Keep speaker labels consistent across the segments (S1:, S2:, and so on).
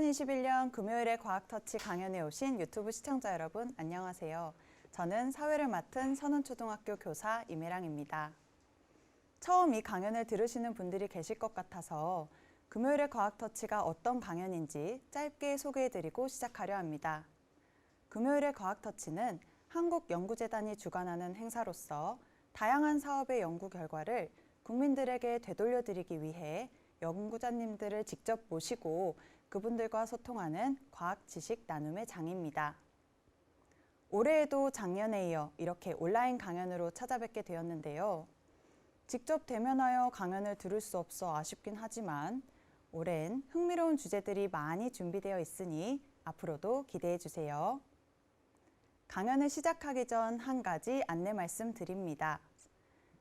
S1: 2021년 금요일에 과학터치 강연에 오신 유튜브 시청자 여러분 안녕하세요. 저는 사회를 맡은 선운초등학교 교사 임혜랑입니다. 처음 이 강연을 들으시는 분들이 계실 것 같아서 금요일의 과학터치가 어떤 강연인지 짧게 소개해드리고 시작하려 합니다. 금요일의 과학터치는 한국연구재단이 주관하는 행사로서 다양한 사업의 연구 결과를 국민들에게 되돌려드리기 위해 연구자님들을 직접 모시고 그분들과 소통하는 과학 지식 나눔의 장입니다. 올해에도 작년에 이어 이렇게 온라인 강연으로 찾아뵙게 되었는데요. 직접 대면하여 강연을 들을 수 없어 아쉽긴 하지만 올해는 흥미로운 주제들이 많이 준비되어 있으니 앞으로도 기대해 주세요. 강연을 시작하기 전 한 가지 안내 말씀 드립니다.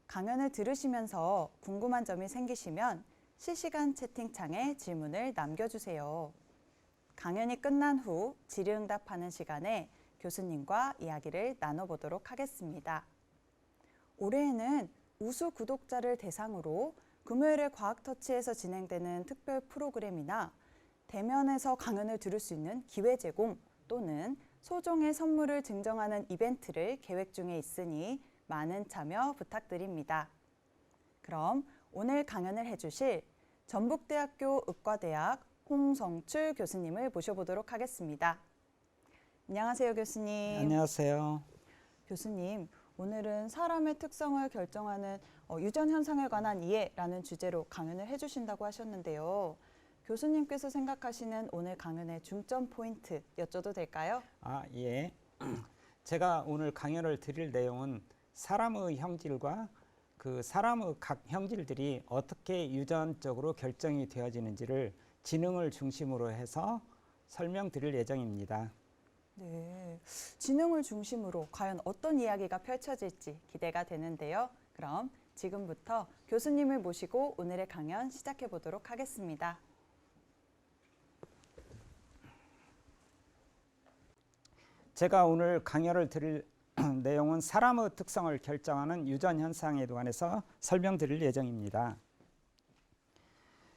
S1: 강연을 들으시면서 궁금한 점이 생기시면 실시간 채팅창에 질문을 남겨주세요. 강연이 끝난 후 질의응답하는 시간에 교수님과 이야기를 나눠보도록 하겠습니다. 올해에는 우수 구독자를 대상으로 금요일에 과학터치에서 진행되는 특별 프로그램이나 대면에서 강연을 들을 수 있는 기회 제공 또는 소정의 선물을 증정하는 이벤트를 계획 중에 있으니 많은 참여 부탁드립니다. 그럼 오늘 강연을 해주실 전북대학교 의과대학 홍성출 교수님을 모셔보도록 하겠습니다. 안녕하세요, 교수님.
S2: 안녕하세요.
S1: 교수님, 오늘은 사람의 특성을 결정하는 유전 현상에 관한 이해라는 주제로 강연을 해주신다고 하셨는데요. 교수님께서 생각하시는 오늘 강연의 중점 포인트 여쭤도 될까요?
S2: 예. 제가 오늘 강연을 드릴 내용은 사람의 형질과 그 사람의 각 형질들이 어떻게 유전적으로 결정이 되어지는지를 지능을 중심으로 해서 설명드릴 예정입니다.
S1: 네, 지능을 중심으로 과연 어떤 이야기가 펼쳐질지 기대가 되는데요. 그럼 지금부터 교수님을 모시고 오늘의 강연 시작해 보도록 하겠습니다.
S2: 제가 오늘 강연을 드릴 내용은 사람의 특성을 결정하는 유전 현상에 관해서 설명드릴 예정입니다.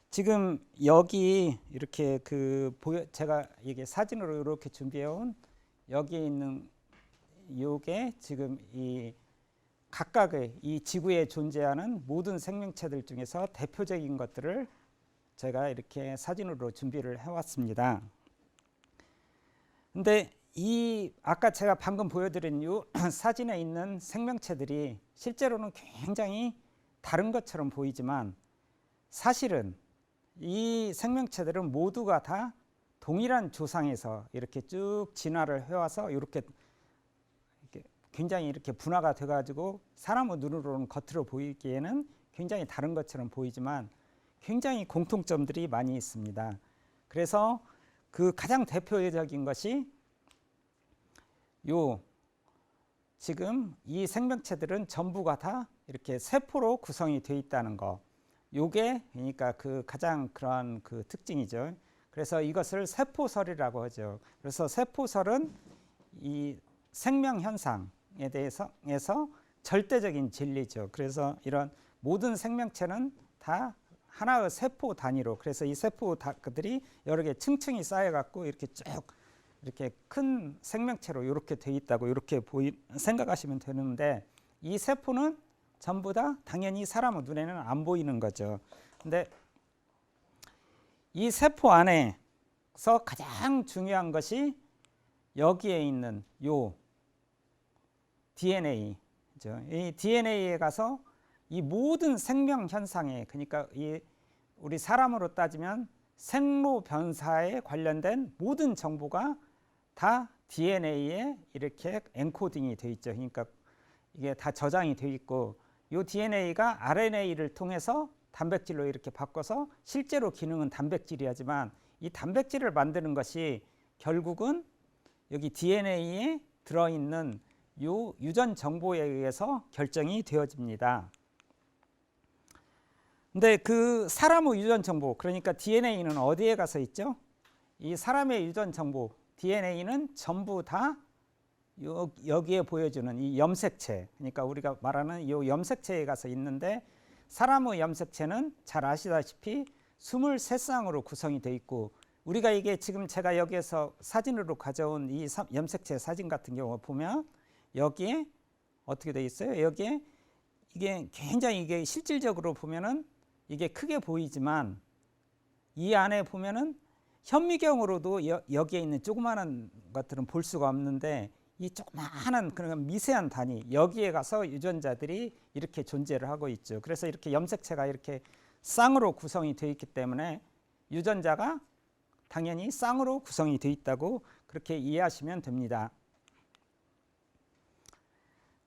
S2: 지금 여기 이렇게 제가 이게 사진으로 이렇게 준비해 온 여기에 있는 요게 지금 이 각각의 이 지구에 존재하는 모든 생명체들 중에서 대표적인 것들을 제가 이렇게 사진으로 준비를 해 왔습니다. 근데 이 아까 제가 방금 보여드린 이 사진에 있는 생명체들이 실제로는 굉장히 다른 것처럼 보이지만 사실은 이 생명체들은 모두가 다 동일한 조상에서 이렇게 쭉 진화를 해와서 이렇게 굉장히 이렇게 분화가 돼가지고 사람의 눈으로는 겉으로 보이기에는 굉장히 다른 것처럼 보이지만 굉장히 공통점들이 많이 있습니다. 그래서 그 가장 대표적인 것이 지금 이 생명체들은 전부가 다 이렇게 세포로 구성이 되어 있다는 거. 요게 그러니까 그 가장 그런 그 특징이죠. 그래서 이것을 세포설이라고 하죠. 그래서 세포설은 이 생명 현상에 대해서 절대적인 진리죠. 그래서 이런 모든 생명체는 다 하나의 세포 단위로, 그래서 이 세포들이 여러 개 층층이 쌓여 갖고 이렇게 쭉 이렇게 큰 생명체로 이렇게 돼 있다고 이렇게 생각하시면 되는데, 이 세포는 전부 다 당연히 사람의 눈에는 안 보이는 거죠. 근데 이 세포 안에서 가장 중요한 것이 여기에 있는 요 DNA죠. 이 DNA에 가서 이 모든 생명 현상에, 그러니까 이 우리 사람으로 따지면 생로 변사에 관련된 모든 정보가 다 DNA에 이렇게 엔코딩이 되어 있죠. 그러니까 이게 다 저장이 되어 있고, 이 DNA가 RNA를 통해서 단백질로 이렇게 바꿔서 실제로 기능은 단백질이지만 이 단백질을 만드는 것이 결국은 여기 DNA에 들어있는 요 유전 정보에 의해서 결정이 되어집니다. 근데 그 사람의 유전 정보, 그러니까 DNA는 어디에 가서 있죠? 이 사람의 유전 정보 DNA는 전부 다 여기에 보여주는 이 염색체, 그러니까 우리가 말하는 이 염색체에 가서 있는데, 사람의 염색체는 잘 아시다시피 23쌍으로 구성이 되어 있고 우리가 이게 지금 제가 여기에서 사진으로 가져온 이 염색체 사진 같은 경우 보면 여기에 어떻게 돼 있어요? 여기에 이게 굉장히 이게 실질적으로 보면은 이게 크게 보이지만 이 안에 보면은 현미경으로도 여기에 있는 조그마한 것들은 볼 수가 없는데 이 조그마한 그런 미세한 단위 여기에 가서 유전자들이 이렇게 존재를 하고 있죠. 그래서 이렇게 염색체가 이렇게 쌍으로 구성이 되어 있기 때문에 유전자가 당연히 쌍으로 구성이 되어 있다고 그렇게 이해하시면 됩니다.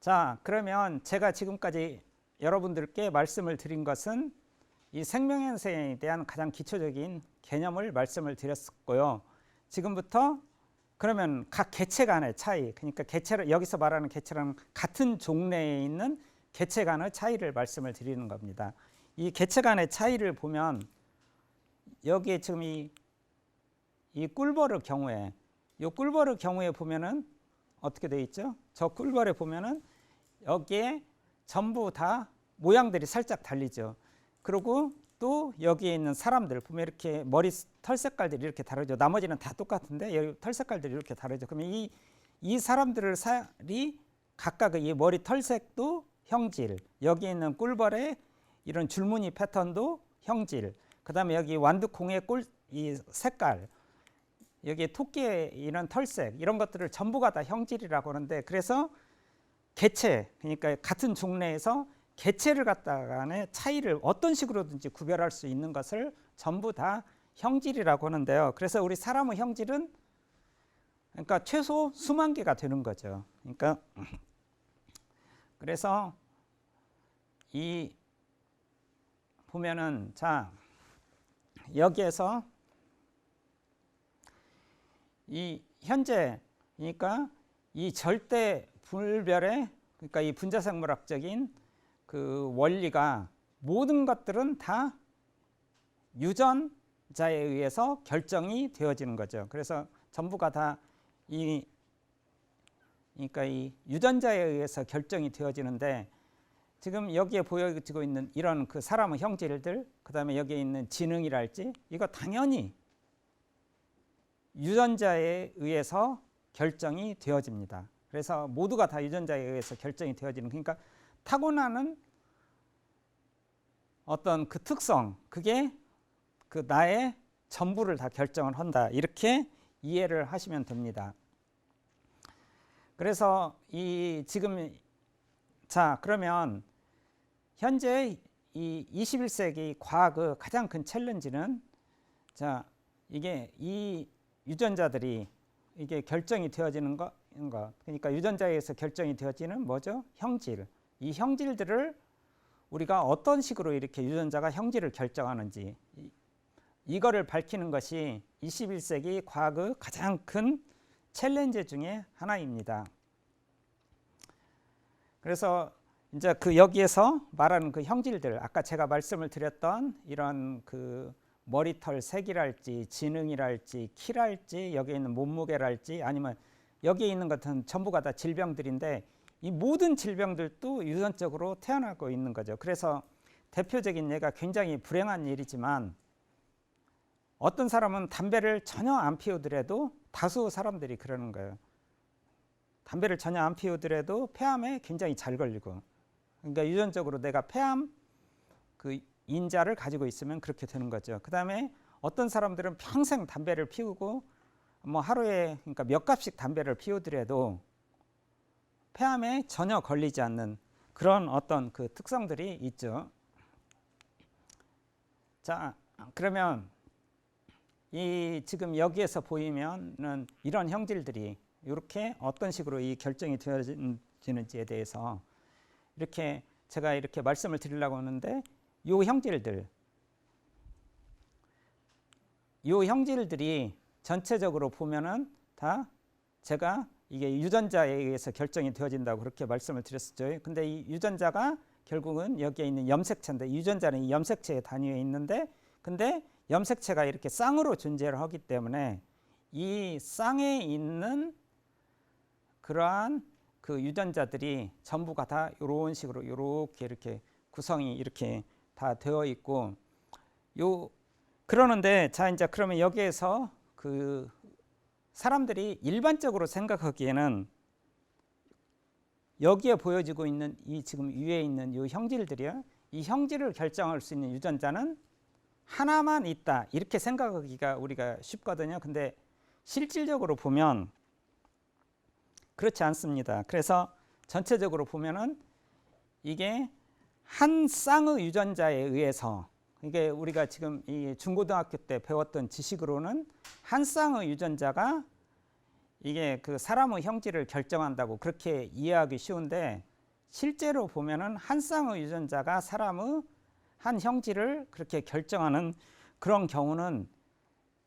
S2: 자, 그러면 제가 지금까지 여러분들께 말씀을 드린 것은 이 생명현상에 대한 가장 기초적인 개념을 말씀을 드렸고요. 지금부터 그러면 각 개체 간의 차이, 그러니까 개체를 여기서 말하는 개체랑 같은 종래에 있는 개체 간의 차이를 말씀을 드리는 겁니다. 이 개체 간의 차이를 보면 여기에 지금 이 꿀벌의 경우에 이 꿀벌의 경우에 보면은 어떻게 되어 있죠? 저 꿀벌에 보면은 여기에 전부 다 모양들이 살짝 달리죠. 그리고 또 여기에 있는 사람들 보면 이렇게 머리 털 색깔들이 이렇게 다르죠. 나머지는 다 똑같은데 여기 털 색깔들이 이렇게 다르죠. 그러면 이 사람들의 살이 각각 이 머리 털색도 형질, 여기 있는 꿀벌의 이런 줄무늬 패턴도 형질, 그다음에 여기 완두콩의 이 색깔, 여기 토끼의 이런 털색 이런 것들을 전부가 다 형질이라고 하는데 그래서 개체 그러니까 같은 종래에서 개체를 갖다간의 차이를 어떤 식으로든지 구별할 수 있는 것을 전부 다 형질이라고 하는데요. 그래서 우리 사람의 형질은 그러니까 최소 수만 개가 되는 거죠. 그러니까 그래서 이 보면은 자 여기에서 이 현재 그러니까 이 절대 불별의 그러니까 이 분자생물학적인 그 원리가 모든 것들은 다 유전자에 의해서 결정이 되어지는 거죠. 그래서 전부가 다 그러니까 이 유전자에 의해서 결정이 되어지는데 지금 여기에 보여지고 있는 이런 그 사람의 형질들, 그다음에 여기에 있는 지능이랄지 이거 당연히 유전자에 의해서 결정이 되어집니다. 그래서 모두가 다 유전자에 의해서 결정이 되어지는 그러니까 타고나는 어떤 그 특성 그게 그 나의 전부를 다 결정을 한다 이렇게 이해를 하시면 됩니다. 그래서 이 지금 자 그러면 현재 이 21세기 과학의 가장 큰 챌린지는 자 이게 이 유전자들이 이게 결정이 되어지는 것 그러니까 유전자에 의해서 결정이 되어지는 뭐죠? 형질. 이 형질들을 우리가 어떤 식으로 이렇게 유전자가 형질을 결정하는지 이거를 밝히는 것이 21세기 과학의 가장 큰 챌린지 중에 하나입니다. 그래서 이제 그 여기에서 말하는 그 형질들 아까 제가 말씀을 드렸던 이런 그 머리털 색이랄지 지능이랄지 키랄지 여기에 있는 몸무게랄지 아니면 여기에 있는 것은 전부가 다 질병들인데 이 모든 질병들도 유전적으로 태어나고 있는 거죠. 그래서 대표적인 예가 굉장히 불행한 일이지만 어떤 사람은 담배를 전혀 안 피우더라도 다수 사람들이 그러는 거예요. 담배를 전혀 안 피우더라도 폐암에 굉장히 잘 걸리고 그러니까 유전적으로 내가 폐암 그 인자를 가지고 있으면 그렇게 되는 거죠. 그다음에 어떤 사람들은 평생 담배를 피우고 뭐 하루에 그러니까 몇 갑씩 담배를 피우더라도 폐암에 전혀 걸리지 않는 그런 어떤 그 특성들이 있죠. 자, 그러면 이 지금 여기에서 보이면은 이런 형질들이 이렇게 어떤 식으로 이 결정이 되어지는지에 대해서 이렇게 제가 이렇게 말씀을 드리려고 하는데 이 형질들이 전체적으로 보면은 다 제가 이게 유전자에 의해서 결정이 되어진다고 그렇게 말씀을 드렸었죠. 근데 이 유전자가 결국은 여기에 있는 염색체인데 유전자는 이 염색체의 단위에 있는데 근데 염색체가 이렇게 쌍으로 존재를 하기 때문에 이 쌍에 있는 그러한 그 유전자들이 전부가 다 이런 식으로 이렇게 구성이 이렇게 다 되어 있고 그러는데 자 이제 그러면 여기에서 그 사람들이 일반적으로 생각하기에는 여기에 보여지고 있는 이 지금 위에 있는 이 형질들이요, 이 형질을 결정할 수 있는 유전자는 하나만 있다 이렇게 생각하기가 우리가 쉽거든요. 근데 실질적으로 보면 그렇지 않습니다. 그래서 전체적으로 보면은 이게 한 쌍의 유전자에 의해서, 이게 우리가 지금 이 중고등학교 때 배웠던 지식으로는 한 쌍의 유전자가 이게 그 사람의 형질을 결정한다고 그렇게 이해하기 쉬운데, 실제로 보면은 한 쌍의 유전자가 사람의 한 형질을 그렇게 결정하는 그런 경우는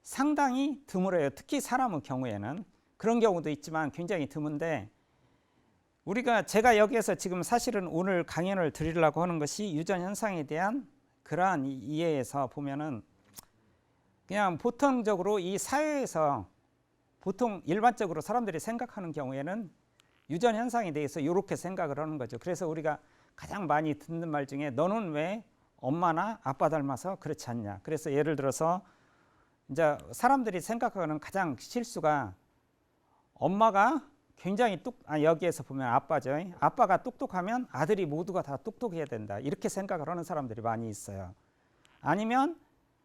S2: 상당히 드물어요. 특히 사람의 경우에는 그런 경우도 있지만 굉장히 드문데, 제가 여기에서 지금 사실은 오늘 강연을 드리려고 하는 것이 유전 현상에 대한 그러한 이해에서 보면은 그냥 보통적으로 이 사회에서 보통 일반적으로 사람들이 생각하는 경우에는 유전 현상에 대해서 이렇게 생각을 하는 거죠. 그래서 우리가 가장 많이 듣는 말 중에 너는 왜 엄마나 아빠 닮아서 그렇지 않냐. 그래서 예를 들어서 이제 사람들이 생각하는 가장 실수가 엄마가 굉장히 여기에서 보면 아빠죠. 아빠가 똑똑하면 아들이 모두가 다 똑똑해야 된다. 이렇게 생각을 하는 사람들이 많이 있어요. 아니면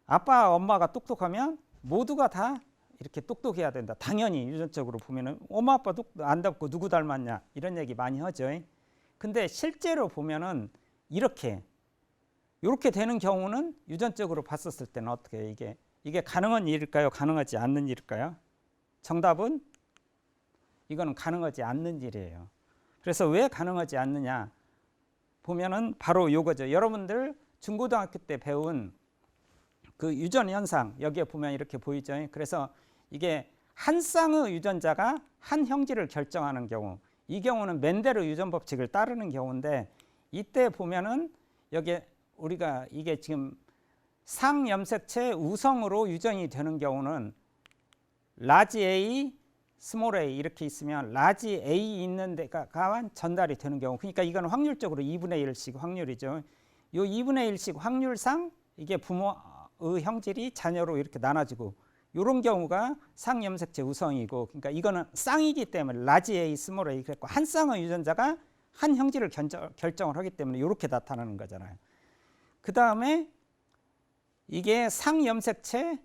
S2: 아빠, 엄마가 똑똑하면 모두가 다 이렇게 똑똑해야 된다. 당연히 유전적으로 보면은 엄마, 아빠 안 닮고 누구 닮았냐 이런 얘기 많이 하죠. 근데 실제로 보면은 이렇게 되는 경우는 유전적으로 봤었을 때는 어떻게 해요? 이게 가능한 일일까요? 가능하지 않는 일일까요? 정답은 이거는 가능하지 않는 일이에요. 그래서 왜 가능하지 않느냐 보면은 바로 요거죠. 여러분들 중고등학교 때 배운 그 유전 현상 여기에 보면 이렇게 보이죠. 그래서 이게 한 쌍의 유전자가 한 형질을 결정하는 경우, 이 경우는 멘델의 유전 법칙을 따르는 경우인데, 이때 보면은 여기 우리가 이게 지금 상염색체 우성으로 유전이 되는 경우는 라지 A, 스몰 a 이렇게 있으면 라지 A 있는 데가 전달이 되는 경우, 그러니까 이건 확률적으로 2분의 1씩 확률이죠. 이 2분의 1씩 확률상 이게 부모의 형질이 자녀로 이렇게 나눠지고, 이런 경우가 상염색체 우성이고, 그러니까 이거는 쌍이기 때문에 라지 A, 스몰 a 그랬고 한 쌍의 유전자가 한 형질을 결정을 하기 때문에 이렇게 나타나는 거잖아요. 그 다음에 이게 상염색체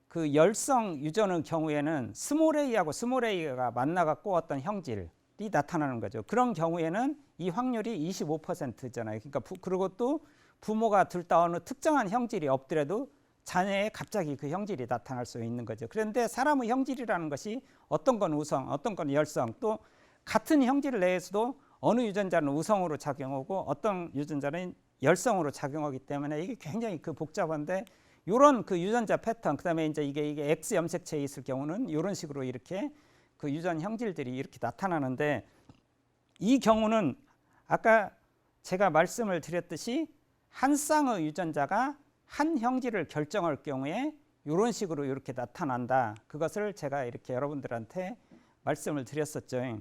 S2: 그 열성 유전의 경우에는 스몰 a하고 스몰 a가 만나갖고 어떤 형질이 나타나는 거죠. 그런 경우에는 이 확률이 25%잖아요. 그러니까 그리고 또 부모가 둘 다 어느 특정한 형질이 없더라도 자녀에 갑자기 그 형질이 나타날 수 있는 거죠. 그런데 사람의 형질이라는 것이 어떤 건 우성, 어떤 건 열성, 또 같은 형질 내에서도 어느 유전자는 우성으로 작용하고 어떤 유전자는 열성으로 작용하기 때문에 이게 굉장히 그 복잡한데, 이런 그 유전자 패턴, 그다음에 이제 이게 X 염색체에 있을 경우는 이런 식으로 이렇게 그 유전 형질들이 이렇게 나타나는데, 이 경우는 아까 제가 말씀을 드렸듯이 한 쌍의 유전자가 한 형질을 결정할 경우에 이런 식으로 이렇게 나타난다. 그것을 제가 이렇게 여러분들한테 말씀을 드렸었죠.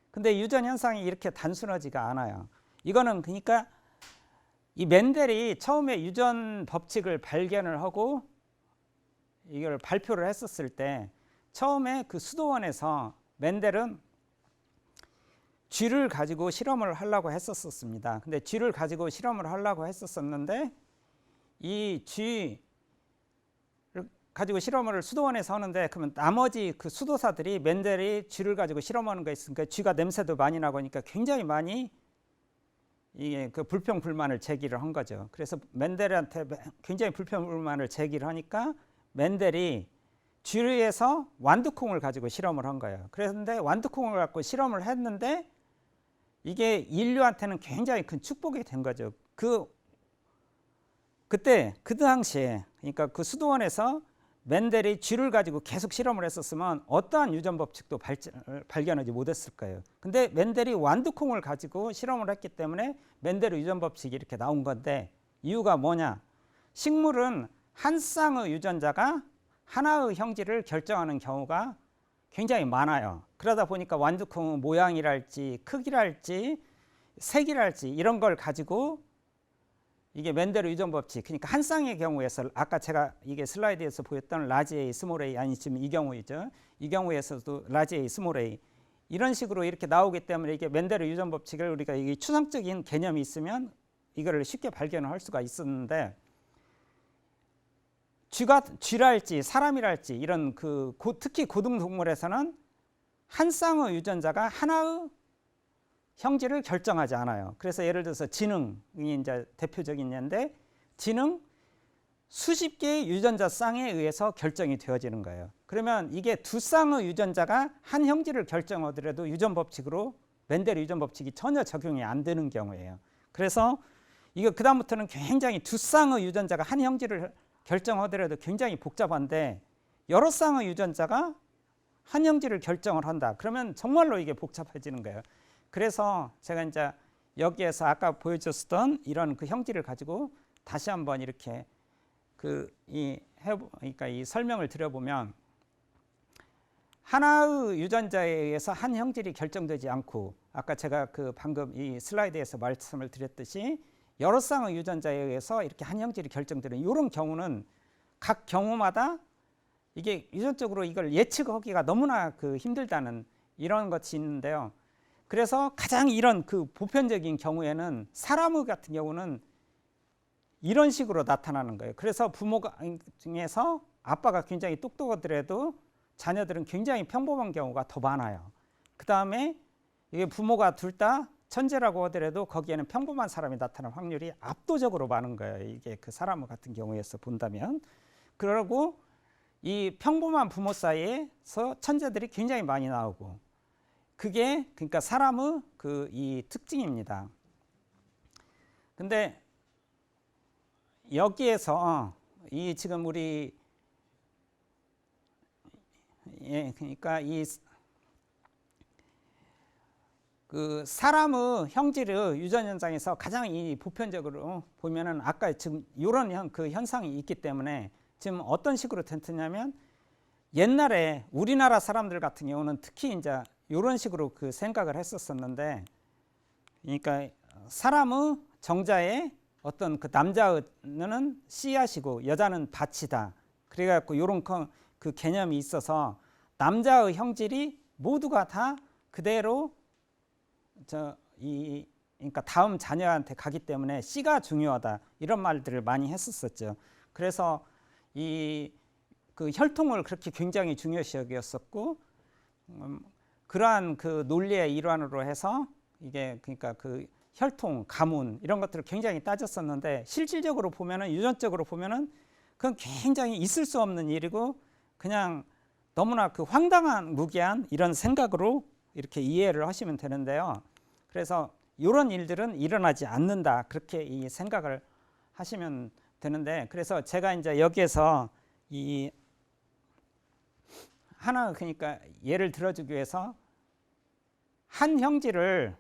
S2: 근데 유전 현상이 이렇게 단순하지가 않아요. 이거는 그러니까 이 멘델이 처음에 유전 법칙을 발견을 하고 이걸 발표를 했었을 때, 처음에 그 수도원에서 멘델은 쥐를 가지고 실험을 하려고 했었습니다. 근데 쥐를 가지고 실험을 하려고 했었는데, 이 쥐를 가지고 실험을 수도원에서 하는데, 그러면 나머지 그 수도사들이 멘델이 쥐를 가지고 실험하는 거 있으니까 쥐가 냄새도 많이 나고 하니까 굉장히 많이 이게 그 불평 불만을 제기를 한 거죠. 그래서 멘델한테 굉장히 불평 불만을 제기를 하니까 멘델이 쥐에서 완두콩을 가지고 실험을 한 거예요. 그런데 완두콩을 갖고 실험을 했는데 이게 인류한테는 굉장히 큰 축복이 된 거죠. 그때 그 당시에, 그러니까 그 수도원에서 멘델이 쥐를 가지고 계속 실험을 했었으면 어떠한 유전 법칙도 발견하지 못했을 거예요. 근데 멘델이 완두콩을 가지고 실험을 했기 때문에 멘델의 유전 법칙이 이렇게 나온 건데, 이유가 뭐냐? 식물은 한 쌍의 유전자가 하나의 형질을 결정하는 경우가 굉장히 많아요. 그러다 보니까 완두콩의 모양이랄지 크기랄지 색이랄지 이런 걸 가지고 이게 멘델의 유전 법칙. 그러니까 한 쌍의 경우에서 아까 제가 이게 슬라이드에서 보였던 라지 A, 스몰 a 아니 지금 이 경우이죠. 이 경우에서도 라지 A, 스몰 a 이런 식으로 이렇게 나오기 때문에 이게 멘델의 유전 법칙을 우리가 이게 추상적인 개념이 있으면 이거를 쉽게 발견을 할 수가 있었는데 쥐랄지 사람이랄지 이런 특히 고등동물에서는 한 쌍의 유전자가 하나의 형질을 결정하지 않아요. 그래서 예를 들어서 지능이 이제 대표적인 예인데 지능 수십 개의 유전자 쌍에 의해서 결정이 되어지는 거예요. 그러면 이게 두 쌍의 유전자가 한 형질을 결정하더라도 유전 법칙으로 멘델의 유전 법칙이 전혀 적용이 안 되는 경우예요. 그래서 이거 그다음부터는 굉장히 두 쌍의 유전자가 한 형질을 결정하더라도 굉장히 복잡한데 여러 쌍의 유전자가 한 형질을 결정을 한다. 그러면 정말로 이게 복잡해지는 거예요. 그래서 제가 이제 여기에서 아까 보여줬던 이런 그 형질을 가지고 다시 한번 이렇게 그러니까 이 설명을 드려보면 하나의 유전자에 의해서 한 형질이 결정되지 않고 아까 제가 방금 이 슬라이드에서 말씀을 드렸듯이 여러 쌍의 유전자에 의해서 이렇게 한 형질이 결정되는 이런 경우는 각 경우마다 이게 유전적으로 이걸 예측하기가 너무나 힘들다는 이런 것이 있는데요. 그래서 가장 이런 보편적인 경우에는 사람 같은 경우는 이런 식으로 나타나는 거예요. 그래서 부모 중에서 아빠가 굉장히 똑똑하더라도 자녀들은 굉장히 평범한 경우가 더 많아요. 그 다음에 이게 부모가 둘 다 천재라고 하더라도 거기에는 평범한 사람이 나타날 확률이 압도적으로 많은 거예요. 이게 사람 같은 경우에서 본다면. 그리고 이 평범한 부모 사이에서 천재들이 굉장히 많이 나오고 그게 그러니까 사람의 이 특징입니다. 근데 여기에서 이 지금 우리 그러니까 이 사람의 형질의 유전 현상에서 가장 이 보편적으로 보면은 아까 지금 이런 현상이 있기 때문에 지금 어떤 식으로 됐냐면 옛날에 우리나라 사람들 같은 경우는 특히 이제 이런 식으로 생각을 했었었는데 그러니까 사람의 정자에 어떤 남자는 씨앗이고 여자는 밭이다. 그래갖고 이런 개념이 있어서 남자의 형질이 모두가 다 그대로 그러니까 다음 자녀한테 가기 때문에 씨가 중요하다 이런 말들을 많이 했었었죠. 그래서 혈통을 그렇게 굉장히 중요시 여겼었고 그러한 논리의 일환으로 해서 이게 그러니까 혈통, 가문 이런 것들을 굉장히 따졌었는데 실질적으로 보면은 유전적으로 보면은 그건 굉장히 있을 수 없는 일이고 그냥 너무나 황당한 무기한 이런 생각으로 이렇게 이해를 하시면 되는데요. 그래서 이런 일들은 일어나지 않는다 그렇게 이 생각을 하시면 되는데 그래서 제가 이제 여기에서 이 하나 그러니까 예를 들어주기 위해서 한 형질을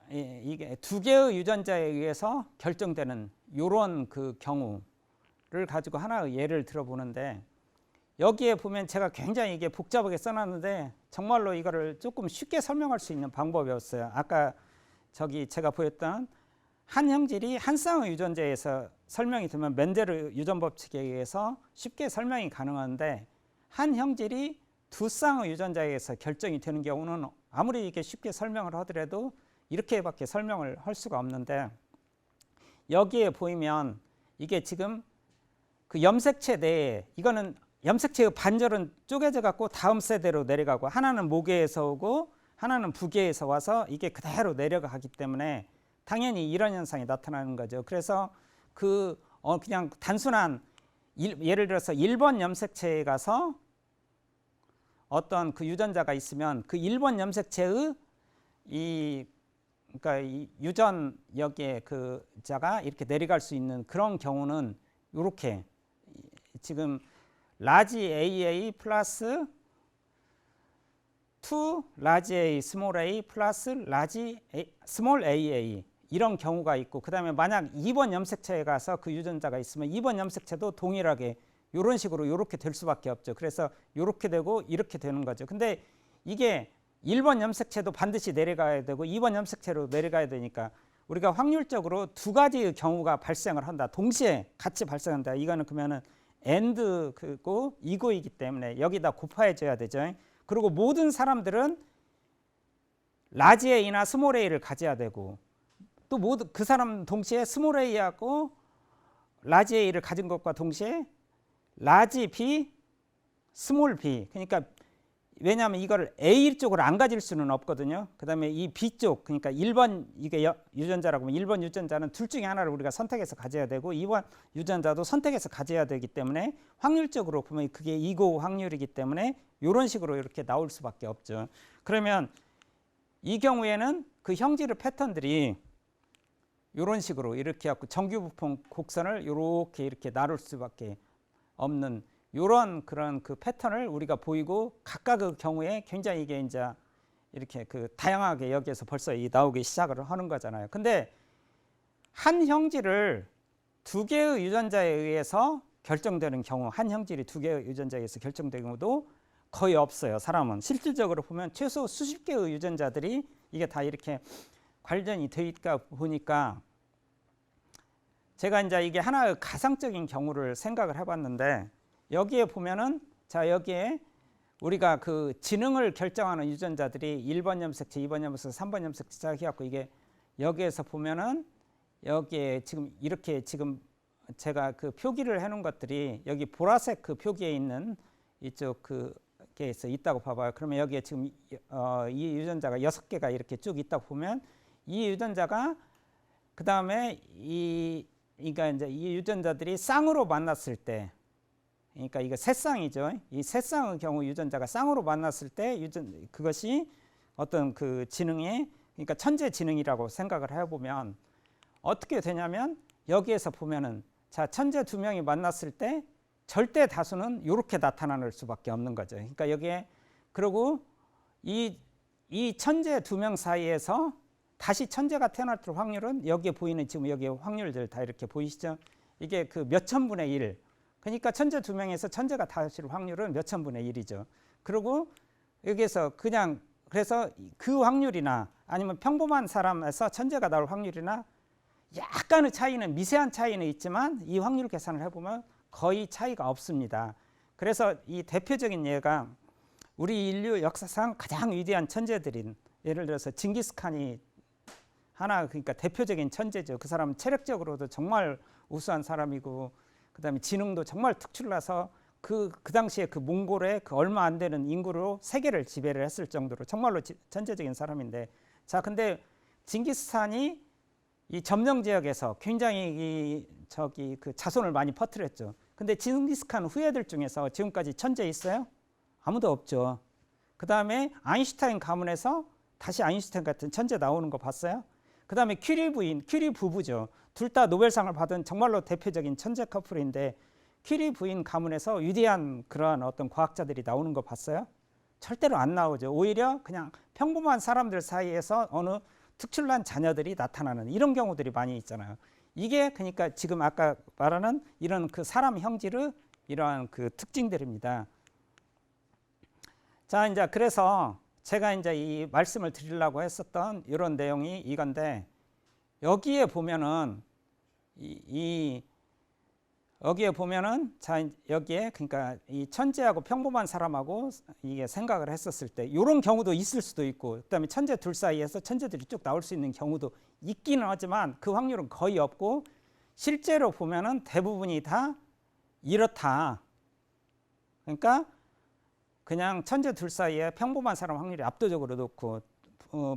S2: 이게 두 개의 유전자에 의해서 결정되는 이런 경우를 가지고 하나의 예를 들어보는데 여기에 보면 제가 굉장히 이게 복잡하게 써놨는데 정말로 이거를 조금 쉽게 설명할 수 있는 방법이었어요. 아까 제가 보였던 한 형질이 한 쌍의 유전자에서 설명이 되면 멘델의 유전 법칙에 의해서 쉽게 설명이 가능한데 한 형질이 두 쌍의 유전자에 의해서 결정이 되는 경우는 아무리 이게 쉽게 설명을 하더라도 이렇게밖에 설명을 할 수가 없는데 여기에 보이면 이게 지금 염색체 내에 이거는 염색체의 반절은 쪼개져 갖고 다음 세대로 내려가고 하나는 모계에서 오고 하나는 부계에서 와서 이게 그대로 내려가기 때문에 당연히 이런 현상이 나타나는 거죠. 그래서 그냥 단순한 예를 들어서 1번 염색체에 가서 어떤 유전자가 있으면 그 1번 염색체의 그러니까 이 유전 여기에 자가 이렇게 내려갈 수 있는 그런 경우는 이렇게 지금 라지 AA 플러스 2 라지 A 스몰 A 플러스 라지 스몰 AA 이런 경우가 있고 그다음에 만약 2번 염색체에 가서 그 유전자가 있으면 2번 염색체도 동일하게 이런 식으로 이렇게 될 수밖에 없죠. 그래서 이렇게 되고 이렇게 되는 거죠. 근데 이게 1번 염색체도 반드시 내려가야 되고 2번 염색체로 내려가야 되니까 우리가 확률적으로 두 가지의 경우가 발생을 한다. 동시에 같이 발생한다. 이거는 그러면은 and 그고 이고이기 때문에 여기다 곱해 줘야 되죠. 그리고 모든 사람들은 라지 A나 스몰 A를 가져야 되고 또 모두 그 사람 동시에 스몰 A하고 라지 A를 가진 것과 동시에 라지 B, 스몰 B. 그러니까 왜냐하면 이걸 A 쪽으로 안 가질 수는 없거든요. 그다음에 이 B 쪽, 그러니까 1번 이게 유전자라고 하면 1번 유전자는 둘 중에 하나를 우리가 선택해서 가져야 되고 2번 유전자도 선택해서 가져야 되기 때문에 확률적으로 보면 그게 이고 확률이기 때문에 이런 식으로 이렇게 나올 수밖에 없죠. 그러면 이 경우에는 그 형질의 패턴들이 이런 식으로 이렇게 갖고 정규부품 곡선을 이렇게 나눌 수밖에 없는 이런 그런 그 패턴을 우리가 보이고 각각의 경우에 굉장히 이게 이제 이렇게 그 다양하게 여기에서 벌써 나오기 시작을 하는 거잖아요. 근데 한 형질을 두 개의 유전자에 의해서 결정되는 경우, 한 형질이 두 개의 유전자에 의해서 결정되는 경우도 거의 없어요. 사람은 실질적으로 보면 최소 수십 개의 유전자들이 이게 다 이렇게 관련이 돼 있다 보니까 제가 이제 이게 하나의 가상적인 경우를 생각을 해봤는데 여기에 보면은 자 여기에 우리가 그 지능을 결정하는 유전자들이 1번 염색체, 2번 염색체, 3번 염색체 해갖고 이게 여기에서 보면은 여기에 지금 이렇게 지금 제가 그 표기를 해놓은 것들이 여기 보라색 그 표기에 있는 이쪽 그게서 있다고 봐봐요. 그러면 여기에 지금 이 유전자가 6개가 이렇게 쭉 있다고 보면 이 유전자가 그 다음에 그러니까 이제 이 유전자들이 쌍으로 만났을 때, 그러니까 이거 세 쌍이죠. 이 세 쌍의 경우 유전자가 쌍으로 만났을 때 그것이 어떤 그 지능의 그러니까 천재 지능이라고 생각을 해보면 어떻게 되냐면 여기에서 보면은 자 천재 두 명이 만났을 때 절대 다수는 이렇게 나타날 수밖에 없는 거죠. 그러니까 여기에 그리고 이 천재 두 명 사이에서 다시 천재가 태어날 확률은 여기에 보이는 지금 여기 확률들 다 이렇게 보이시죠? 이게 그 몇천 분의 1. 그러니까 천재 두 명에서 천재가 다실 확률은 몇천 분의 1이죠. 그리고 여기에서 그냥 그래서 그 확률이나 아니면 평범한 사람에서 천재가 나올 확률이나 약간의 차이는 미세한 차이는 있지만 이 확률 계산을 해보면 거의 차이가 없습니다. 그래서 이 대표적인 예가 우리 인류 역사상 가장 위대한 천재들인 예를 들어서 징기스칸이 하나 그러니까 대표적인 천재죠. 그 사람은 체력적으로도 정말 우수한 사람이고 그다음에 지능도 정말 특출나서 그 당시에 그 몽골의 그 얼마 안 되는 인구로 세계를 지배를 했을 정도로 정말로 천재적인 사람인데 자 근데 징기스칸이 이 점령 지역에서 굉장히 그 자손을 많이 퍼뜨렸죠. 근데 징기스칸 후예들 중에서 지금까지 천재 있어요? 아무도 없죠. 그다음에 아인슈타인 가문에서 다시 아인슈타인 같은 천재 나오는 거 봤어요? 그다음에 큐리 부인, 큐리 부부죠. 둘 다 노벨상을 받은 정말로 대표적인 천재 커플인데 큐리 부인 가문에서 위대한 그러한 어떤 과학자들이 나오는 거 봤어요? 절대로 안 나오죠. 오히려 그냥 평범한 사람들 사이에서 어느 특출난 자녀들이 나타나는 이런 경우들이 많이 있잖아요. 이게 그러니까 지금 아까 말하는 이런 그 사람 형질의 이러한 그 특징들입니다. 자, 이제 그래서 제가 이제 이 말씀을 드리려고 했었던 이런 내용이 이건데 여기에 보면은 여기에 보면은 자 여기에 그러니까 이 천재하고 평범한 사람하고 이게 생각을 했었을 때 이런 경우도 있을 수도 있고 그다음에 천재 둘 사이에서 천재들이 쭉 나올 수 있는 경우도 있기는 하지만 그 확률은 거의 없고 실제로 보면은 대부분이 다 이렇다. 그러니까 그냥 천재 둘 사이에 평범한 사람 확률이 압도적으로 높고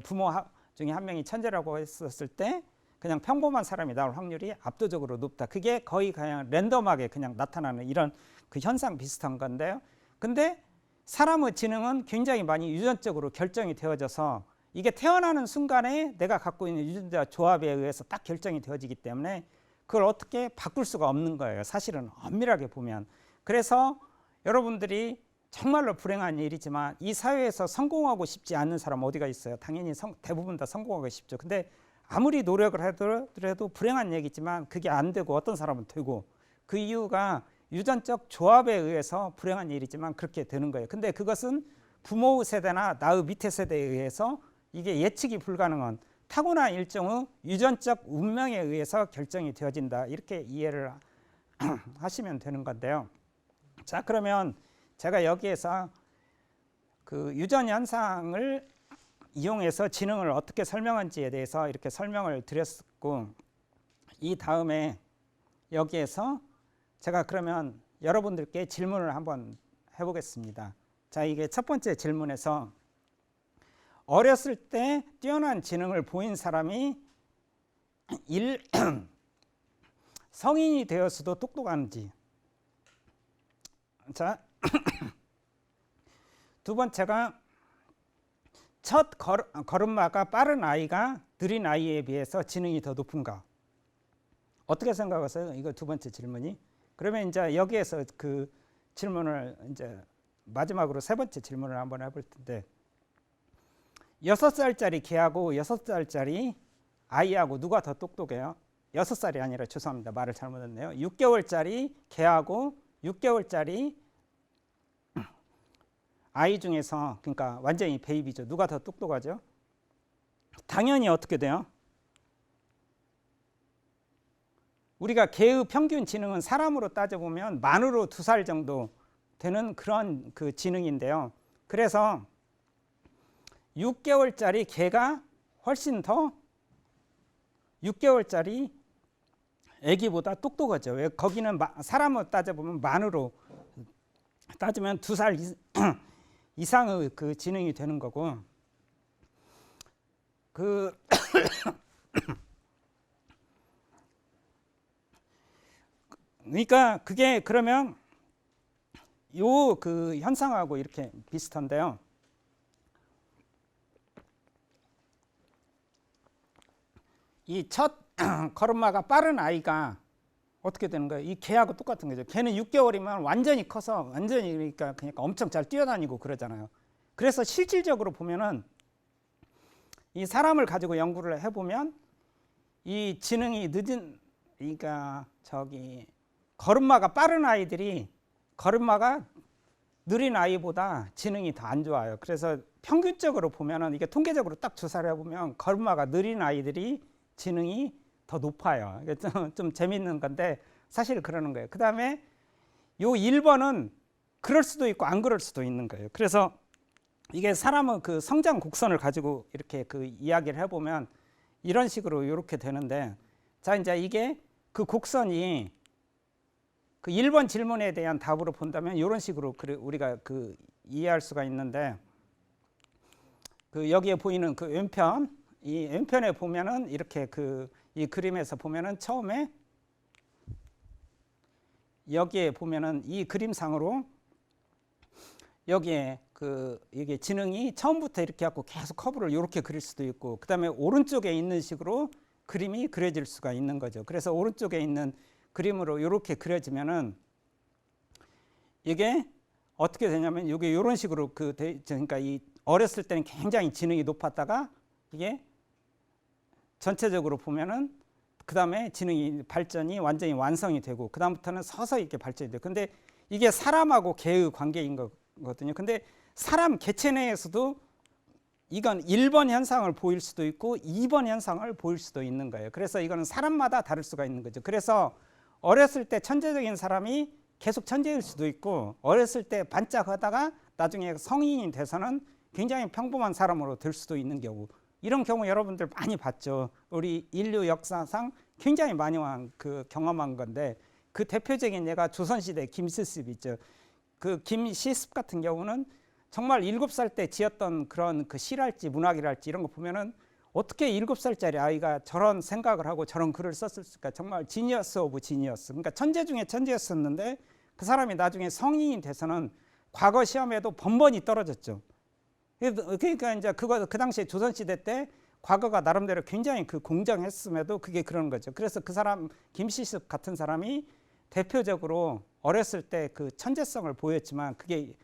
S2: 부모 중에 한 명이 천재라고 했었을 때 그냥 평범한 사람이 나올 확률이 압도적으로 높다. 그게 거의 그냥 랜덤하게 그냥 나타나는 이런 그 현상 비슷한 건데요. 근데 사람의 지능은 굉장히 많이 유전적으로 결정이 되어져서 이게 태어나는 순간에 내가 갖고 있는 유전자 조합에 의해서 딱 결정이 되어지기 때문에 그걸 어떻게 바꿀 수가 없는 거예요. 사실은 엄밀하게 보면. 그래서 여러분들이 정말로 불행한 일이지만 이 사회에서 성공하고 싶지 않는 사람 어디가 있어요? 당연히 대부분 다 성공하고 싶죠. 근데 아무리 노력을 하더라도 불행한 얘기지만 그게 안 되고 어떤 사람은 되고 그 이유가 유전적 조합에 의해서 불행한 일이지만 그렇게 되는 거예요. 근데 그것은 부모 세대나 나의 밑에 세대에 의해서 이게 예측이 불가능한 타고난 일종의 유전적 운명에 의해서 결정이 되어진다. 이렇게 이해를 하시면 되는 건데요. 자, 그러면 제가 여기에서 그 유전 현상을 이용해서 지능을 어떻게 설명한지에 대해서 이렇게 설명을 드렸고, 이 다음에 여기에서 제가 그러면 여러분들께 질문을 한번 해보겠습니다. 자, 이게 첫 번째 질문에서 어렸을 때 뛰어난 지능을 보인 사람이 성인이 되었어도 똑똑한지. 자, 두 번째가 첫 걸음마가 빠른 아이가 느린 아이에 비해서 지능이 더 높은가? 어떻게 생각하세요? 이거 두 번째 질문이. 그러면 이제 여기에서 그 질문을 이제 마지막으로 세 번째 질문을 한번 해볼 텐데, 6살짜리 개하고 6살짜리 아이하고 누가 더 똑똑해요? 6살이 아니라 죄송합니다. 말을 잘못했네요. 6개월짜리 개하고 6개월짜리 아이 중에서, 그러니까 완전히 베이비죠. 누가 더 똑똑하죠? 당연히 어떻게 돼요? 우리가 개의 평균 지능은 사람으로 따져보면 만으로 2살 정도 되는 그런 그 지능인데요. 그래서 6개월짜리 개가 훨씬 더 6개월짜리 아기보다 똑똑하죠. 왜? 거기는 사람으로 따져보면 만으로 따지면 2살 이상의 그 지능이 되는 거고, 그 그러니까 그게 그러면 요 그 현상하고 이렇게 비슷한데요. 이 첫 걸음마가 빠른 아이가 어떻게 되는 거예요? 이 개하고 똑같은 거죠. 개는 6개월이면 완전히 커서 완전히 그러니까 엄청 잘 뛰어다니고 그러잖아요. 그래서 실질적으로 보면은 이 사람을 가지고 연구를 해보면 이 지능이 늦은, 그러니까 저기 걸음마가 빠른 아이들이 걸음마가 느린 아이보다 지능이 더 안 좋아요. 그래서 평균적으로 보면은 이게 통계적으로 딱 조사를 해보면 걸음마가 느린 아이들이 지능이 더 높아요. 이게 좀 재밌는 건데 사실 그러는 거예요. 그 다음에 요 1번은 그럴 수도 있고 안 그럴 수도 있는 거예요. 그래서 이게 사람은 그 성장 곡선을 가지고 이렇게 그 이야기를 해보면 이런 식으로 이렇게 되는데, 자, 이제 이게 그 곡선이 그 1번 질문에 대한 답으로 본다면 이런 식으로 우리가 그 이해할 수가 있는데, 그 여기에 보이는 그 왼편, 이 왼편에 보면은 이렇게 그 이 그림에서 보면은 처음에 여기에 보면은 이 그림상으로 여기에 그 이게 지능이 처음부터 이렇게 갖고 계속 커브를 이렇게 그릴 수도 있고, 그다음에 오른쪽에 있는 식으로 그림이 그려질 수가 있는 거죠. 그래서 오른쪽에 있는 그림으로 이렇게 그려지면은 이게 어떻게 되냐면 이게 이런 식으로 그러니까 이 어렸을 때는 굉장히 지능이 높았다가 이게 전체적으로 보면은 그 다음에 지능이 발전이 완전히 완성이 되고 그 다음부터는 서서히 이렇게 발전이 돼요. 근데 이게 사람하고 개의 관계인 거거든요. 근데 사람 개체 내에서도 이건 1번 현상을 보일 수도 있고 2번 현상을 보일 수도 있는 거예요. 그래서 이거는 사람마다 다를 수가 있는 거죠. 그래서 어렸을 때 천재적인 사람이 계속 천재일 수도 있고, 어렸을 때 반짝하다가 나중에 성인이 돼서는 굉장히 평범한 사람으로 될 수도 있는 경우, 이런 경우 여러분들 많이 봤죠. 우리 인류 역사상 굉장히 많이 경험한 건데, 그 대표적인 예가 조선시대 김시습 있죠. 그 김시습 같은 경우는 정말 7살 때 지었던 그런 그 시랄지 문학이랄지 이런 거 보면은 어떻게 7살짜리 아이가 저런 생각을 하고 저런 글을 썼을까? 정말 지니어스 오브 지니어스. 그러니까 천재 중에 천재였었는데 그 사람이 나중에 성인이 돼서는 과거 시험에도 번번이 떨어졌죠. 그러니까 이제 그 당시에 조선시대 때 과거가 나름대로 굉장히 그 공정했음에도 그게 그런 거죠. 그래서 그 사람 김시습 같은 사람이 대표적으로 어렸을 때 그 천재성을 보였지만 그게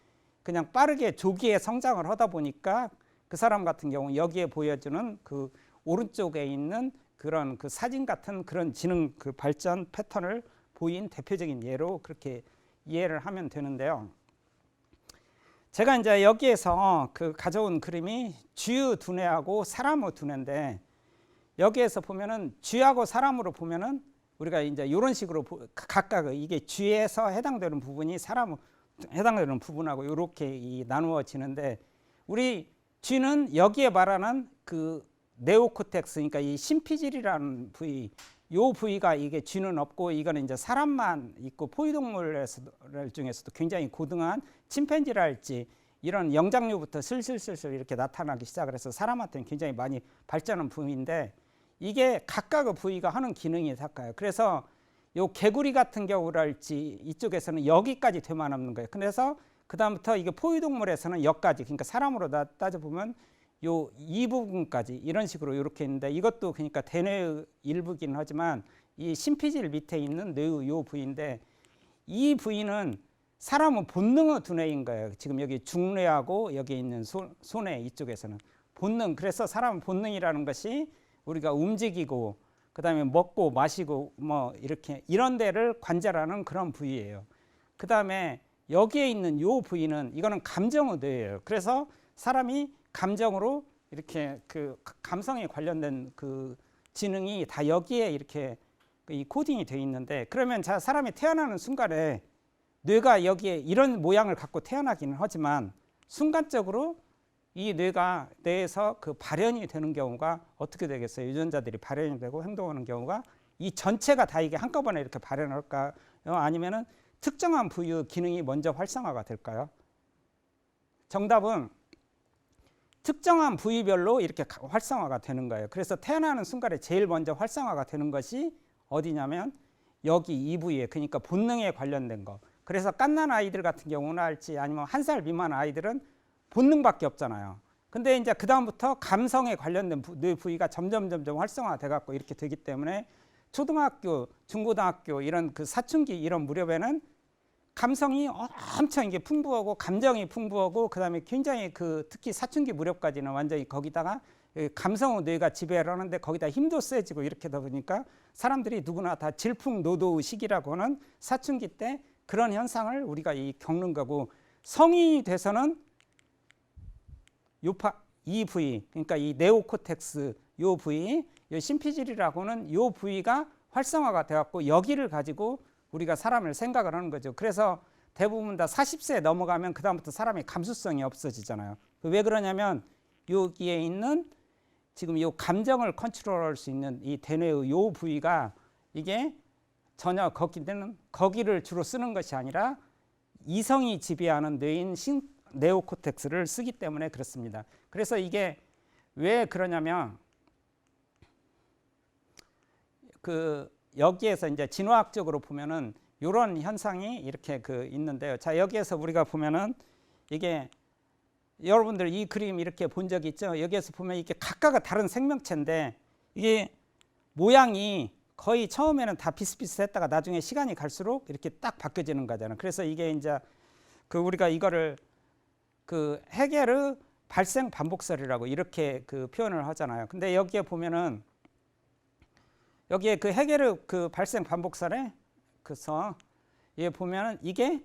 S2: 그냥 빠르게 조기에 성장을 하다 보니까 그 사람 같은 경우 여기에 보여주는 그 오른쪽에 있는 그런 그 사진 같은 그런 지능 그 발전 패턴을 보인 대표적인 예로 그렇게 이해를 하면 되는데요. 제가 이제 여기에서 그 가져온 그림이 쥐의 두뇌하고 사람의 두뇌인데, 여기에서 보면은 쥐하고 사람으로 보면은 우리가 이제 이런 식으로 각각 이게 쥐에서 해당되는 부분이 사람 해당되는 부분하고 이렇게 나누어지는데, 우리 쥐는 여기에 말하는 그 네오코텍스, 그러니까 이 심피질이라는 부위, 요 부위가 이게 쥐는 없고, 이거는 이제 사람만 있고, 포유동물 중에서도 굉장히 고등한 침팬지랄지 이런 영장류부터 슬슬슬슬 이렇게 나타나기 시작을 해서 사람한테는 굉장히 많이 발전한 부위인데, 이게 각각의 부위가 하는 기능이 달라요. 그래서 요 개구리 같은 경우랄지 이쪽에서는 여기까지 되만 없는 거예요. 그래서 그 다음부터 이게 포유동물에서는 여기까지, 그러니까 사람으로 따져보면 요 이 부분까지 이런 식으로 이렇게 있는데, 이것도 그러니까 대뇌의 일부긴 하지만 이 심피질 밑에 있는 뇌의 요 부위인데, 이 부위는 사람은 본능의 두뇌인 거예요. 지금 여기 중뇌하고 여기 있는 소뇌 이쪽에서는 본능. 그래서 사람은 본능이라는 것이 우리가 움직이고 그다음에 먹고 마시고 뭐 이렇게 이런 데를 관절하는 그런 부위예요. 그다음에 여기에 있는 요 부위는 이거는 감정의 뇌예요. 그래서 사람이 감정으로 이렇게 그 감성에 관련된 그 지능이 다 여기에 이렇게 이 코딩이 되어 있는데, 그러면 자 사람이 태어나는 순간에 뇌가 여기에 이런 모양을 갖고 태어나기는 하지만 순간적으로 이 뇌에서 그 발현이 되는 경우가 어떻게 되겠어요? 유전자들이 발현이 되고 행동하는 경우가 이 전체가 다 이게 한꺼번에 이렇게 발현할까요? 아니면은 특정한 부위의 기능이 먼저 활성화가 될까요? 정답은 특정한 부위별로 이렇게 활성화가 되는 거예요. 그래서 태어나는 순간에 제일 먼저 활성화가 되는 것이 어디냐면 여기 이 부위에, 그러니까 본능에 관련된 거. 그래서 갓난 아이들 같은 경우나 할지 아니면 1살 미만 아이들은 본능밖에 없잖아요. 근데 이제 그 다음부터 감성에 관련된 뇌 부위가 점점 활성화돼 갖고 이렇게 되기 때문에 초등학교, 중고등학교 이런 그 사춘기 이런 무렵에는 감성이 엄청 이게 풍부하고 감정이 풍부하고, 그다음에 굉장히 그 특히 사춘기 무렵까지는 완전히 거기다가 감성의 뇌가 지배를 하는데 거기다 힘도 세지고 이렇게 되다 보니까 사람들이 누구나 다 질풍노도의 시기라고 하는 사춘기 때 그런 현상을 우리가 겪는 거고, 성인이 돼서는 이 부위, 그러니까 이 네오코텍스 요 부위, 요 심피질이라고는 요 부위가 활성화가 되었고 여기를 가지고 우리가 사람을 생각을 하는 거죠. 그래서 대부분 다 40세 넘어가면 그 다음부터 사람의 감수성이 없어지잖아요. 왜 그러냐면 여기에 있는 지금 요 감정을 컨트롤할 수 있는 이 대뇌의 요 부위가 이게 전혀 거기를 주로 쓰는 것이 아니라 이성이 지배하는 뇌인 네오코텍스를 쓰기 때문에 그렇습니다. 그래서 이게 왜 그러냐면 그 여기에서 이제 진화학적으로 보면은 이런 현상이 이렇게 그 있는데요. 자, 여기에서 우리가 보면은 이게 여러분들 이 그림 이렇게 본 적 있죠? 여기에서 보면 이게 각각의 다른 생명체인데 이게 모양이 거의 처음에는 다 비슷비슷했다가 나중에 시간이 갈수록 이렇게 딱 바뀌어지는 거잖아요. 그래서 이게 이제 그 우리가 이거를 그 헤겔의 발생 반복설이라고 이렇게 그 표현을 하잖아요. 근데 여기에 보면은 여기에 그 헤겔의 그 발생 반복설에 그래서 예 보면은 이게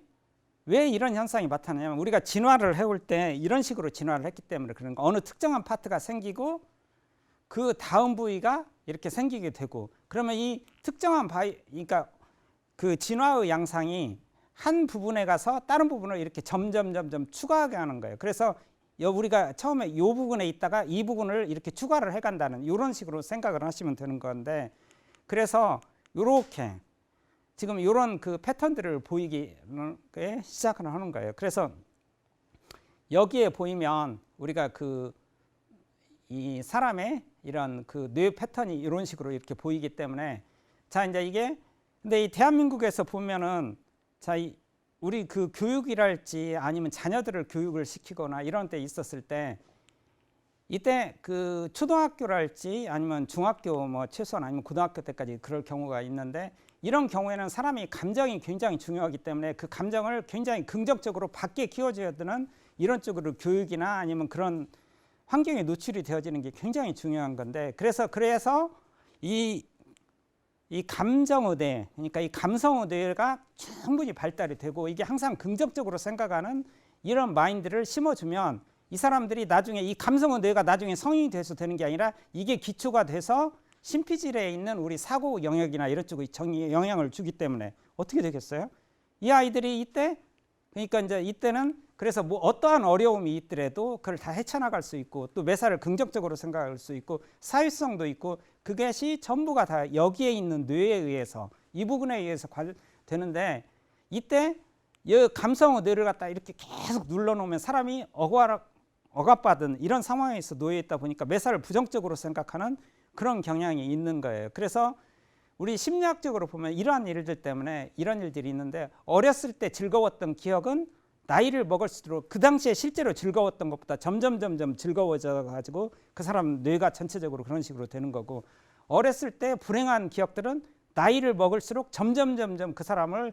S2: 왜 이런 현상이 나타나냐면 우리가 진화를 해올 때 이런 식으로 진화를 했기 때문에 그런 거. 어느 특정한 파트가 생기고 그 다음 부위가 이렇게 생기게 되고, 그러면 이 특정한 그러니까 그 진화의 양상이 한 부분에 가서 다른 부분을 이렇게 점점 추가하게 하는 거예요. 그래서 우리가 처음에 이 부분에 있다가 이 부분을 이렇게 추가를 해간다는 이런 식으로 생각을 하시면 되는 건데, 그래서 이렇게 지금 이런 그 패턴들을 보이기 시작을 하는 거예요. 그래서 여기에 보이면 우리가 그 이 사람의 이런 그 뇌 패턴이 이런 식으로 이렇게 보이기 때문에, 자 이제 이게 근데 이 대한민국에서 보면은 자 우리 그 교육이랄지 아니면 자녀들을 교육을 시키거나 이런 때 있었을 때 이때 그 초등학교랄지 아니면 중학교 뭐 최소한 아니면 고등학교 때까지 그럴 경우가 있는데, 이런 경우에는 사람이 감정이 굉장히 중요하기 때문에 그 감정을 굉장히 긍정적으로 밖에 키워줘야 되는 이런 쪽으로 교육이나 아니면 그런 환경에 노출이 되어지는 게 굉장히 중요한 건데, 그래서 이 감정의대, 그러니까 이 감성의대가 충분히 발달이 되고 이게 항상 긍정적으로 생각하는 이런 마인드를 심어주면 이 사람들이 나중에 이 감성의 뇌가 나중에 성인이 돼서 되는 게 아니라 이게 기초가 돼서 심피질에 있는 우리 사고 영역이나 이런 쪽에 영향을 주기 때문에 어떻게 되겠어요? 이 아이들이 이때 그러니까 이제 이때는 그래서 뭐 어떠한 어려움이 있더라도 그걸 다 헤쳐나갈 수 있고 또 매사를 긍정적으로 생각할 수 있고 사회성도 있고 그것이 전부가 다 여기에 있는 뇌에 의해서 이 부분에 의해서 되는데 이때 이 감성의 뇌를 갖다 이렇게 계속 눌러놓으면 사람이 억압받은 이런 상황에서 놓여 있다 보니까 매사를 부정적으로 생각하는 그런 경향이 있는 거예요. 그래서 우리 심리학적으로 보면 이러한 일들 때문에 이런 일들이 있는데 어렸을 때 즐거웠던 기억은 나이를 먹을수록 그 당시에 실제로 즐거웠던 것보다 점점 즐거워져 가지고 그 사람 뇌가 전체적으로 그런 식으로 되는 거고 어렸을 때 불행한 기억들은 나이를 먹을수록 점점 그 사람을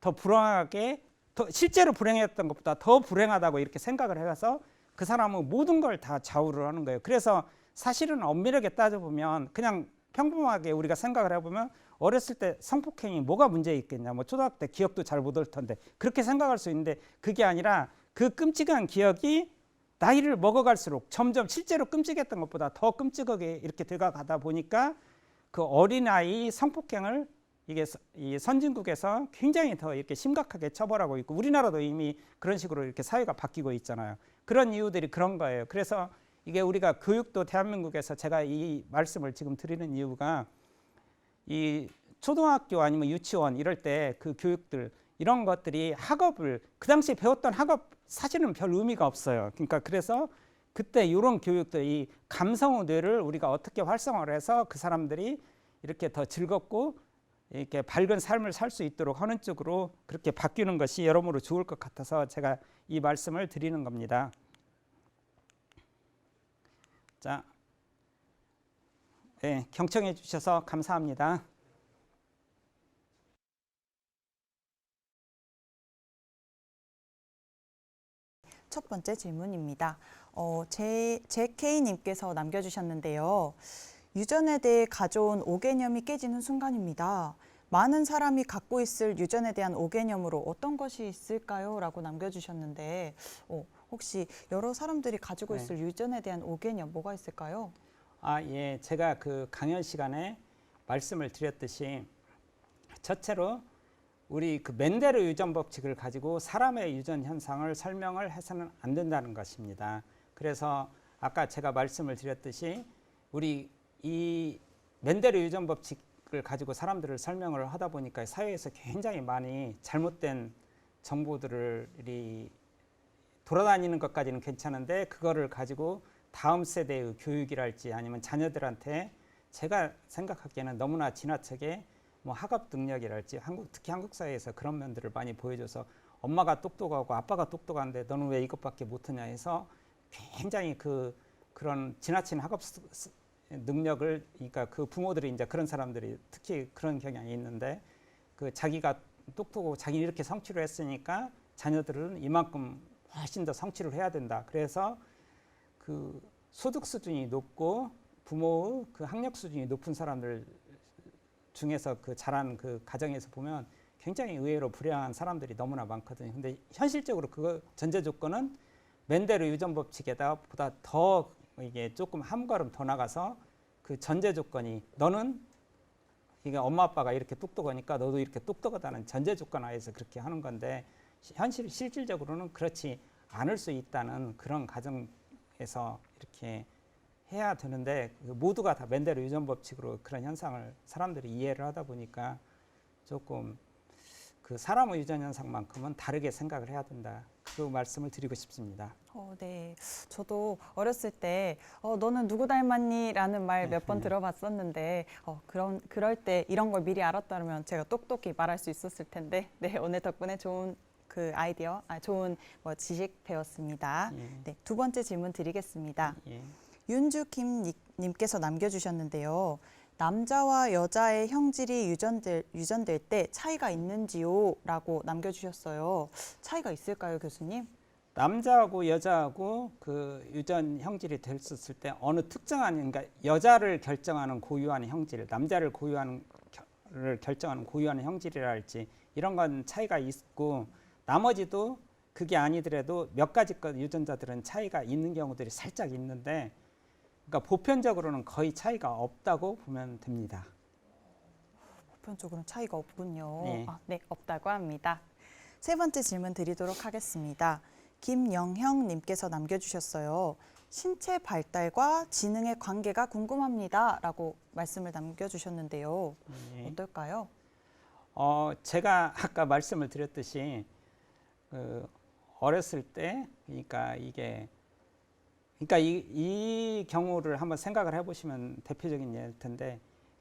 S2: 더 불행하게 더 실제로 불행했던 것보다 더 불행하다고 이렇게 생각을 해서 그 사람은 모든 걸 다 좌우를 하는 거예요. 그래서 사실은 엄밀하게 따져보면 그냥 평범하게 우리가 생각을 해보면 어렸을 때 성폭행이 뭐가 문제 있겠냐, 뭐 초등학교 때 기억도 잘 못 올 텐데 그렇게 생각할 수 있는데 그게 아니라 그 끔찍한 기억이 나이를 먹어갈수록 점점 실제로 끔찍했던 것보다 더 끔찍하게 이렇게 돼가다 보니까 그 어린아이 성폭행을 이게 이 선진국에서 굉장히 더 이렇게 심각하게 처벌하고 있고 우리나라도 이미 그런 식으로 이렇게 사회가 바뀌고 있잖아요. 그런 이유들이 그런 거예요. 그래서 이게 우리가 교육도 대한민국에서 제가 이 말씀을 지금 드리는 이유가 이 초등학교 아니면 유치원 이럴 때 그 교육들 이런 것들이 학업을 그 당시에 배웠던 학업 사실은 별 의미가 없어요. 그러니까 그래서 그때 이런 교육들 이 감성의 뇌를 우리가 어떻게 활성화를 해서 그 사람들이 이렇게 더 즐겁고 이렇게 밝은 삶을 살 수 있도록 하는 쪽으로 그렇게 바뀌는 것이 여러모로 좋을 것 같아서 제가 이 말씀을 드리는 겁니다. 자, 네, 경청해 주셔서 감사합니다.
S1: 첫 번째 질문입니다. JK님께서 남겨주셨는데요. 유전에 대해 가져온 오개념이 깨지는 순간입니다. 많은 사람이 갖고 있을 유전에 대한 오개념으로 어떤 것이 있을까요? 라고 남겨주셨는데 혹시 여러 사람들이 가지고 있을 유전에 대한 오개념 뭐가 있을까요?
S2: 예, 제가 그 강연 시간에 말씀을 드렸듯이 첫째로 우리 그 멘델의 유전 법칙을 가지고 사람의 유전 현상을 설명을 해서는 안 된다는 것입니다. 그래서 아까 제가 말씀을 드렸듯이 우리 이 멘델의 유전 법칙을 가지고 사람들을 설명을 하다 보니까 사회에서 굉장히 많이 잘못된 정보들이 돌아다니는 것까지는 괜찮은데 그거를 가지고 다음 세대의 교육이랄지 아니면 자녀들한테 제가 생각하기에는 너무나 지나치게 뭐 학업 능력이랄지 특히 한국 사회에서 그런 면들을 많이 보여줘서 엄마가 똑똑하고 아빠가 똑똑한데 너는 왜 이것밖에 못하냐 해서 굉장히 그런 지나친 학업 능력을 그러니까 그 부모들이 이제 그런 사람들이 특히 그런 경향이 있는데 그 자기가 똑똑하고 자기는 이렇게 성취를 했으니까 자녀들은 이만큼 훨씬 더 성취를 해야 된다. 그래서 그 소득 수준이 높고 부모의 그 학력 수준이 높은 사람들 중에서 그 자란 그 가정에서 보면 굉장히 의외로 불행한 사람들이 너무나 많거든요. 근데 현실적으로 그거 전제 조건은 멘델의 유전 법칙에다 보다 더 이게 조금 한 걸음 더 나가서 그 전제 조건이 너는 이게 엄마 아빠가 이렇게 똑똑하니까 너도 이렇게 똑똑하다는 전제 조건 하에서 그렇게 하는 건데 실질적으로는 그렇지 않을 수 있다는 그런 가정에서 이렇게 해야 되는데 모두가 다 멘델의 유전 법칙으로 그런 현상을 사람들이 이해를 하다 보니까 조금 그 사람의 유전 현상만큼은 다르게 생각을 해야 된다. 그 말씀을 드리고 싶습니다.
S1: 네, 저도 어렸을 때 너는 누구 닮았니? 라는 말 몇 번 들어봤었는데 그럴 때 이런 걸 미리 알았다면 제가 똑똑히 말할 수 있었을 텐데 네, 오늘 덕분에 좋은 그 아이디어, 좋은 지식 배웠습니다. 네, 두 번째 질문 드리겠습니다. 윤주김 님께서 남겨주셨는데요. 남자와 여자의 형질이 유전될 때 차이가 있는지요? 라고 남겨주셨어요. 차이가 있을까요, 교수님?
S2: 남자하고 여자하고 그 유전 형질이 됐었을 때 어느 특정한 그러니까 여자를 결정하는 고유한 형질, 남자를 결정하는 고유한 형질이라 할지 이런 건 차이가 있고 나머지도 그게 아니더라도 몇 가지 것 유전자들은 차이가 있는 경우들이 살짝 있는데, 그러니까 보편적으로는 거의 차이가 없다고 보면 됩니다.
S1: 보편적으로는 차이가 없군요.
S2: 네.
S1: 네, 없다고 합니다. 세 번째 질문 드리도록 하겠습니다. 김영형님께서 남겨주셨어요. 신체 발달과 지능의 관계가 궁금합니다. 라고 말씀을 남겨주셨는데요.
S2: 네.
S1: 어떨까요?
S2: 제가 아까 말씀을 드렸듯이 어렸을 때, 그러니까 이 경우를 한번 생각을 해보시면 대표적인 예일 텐데,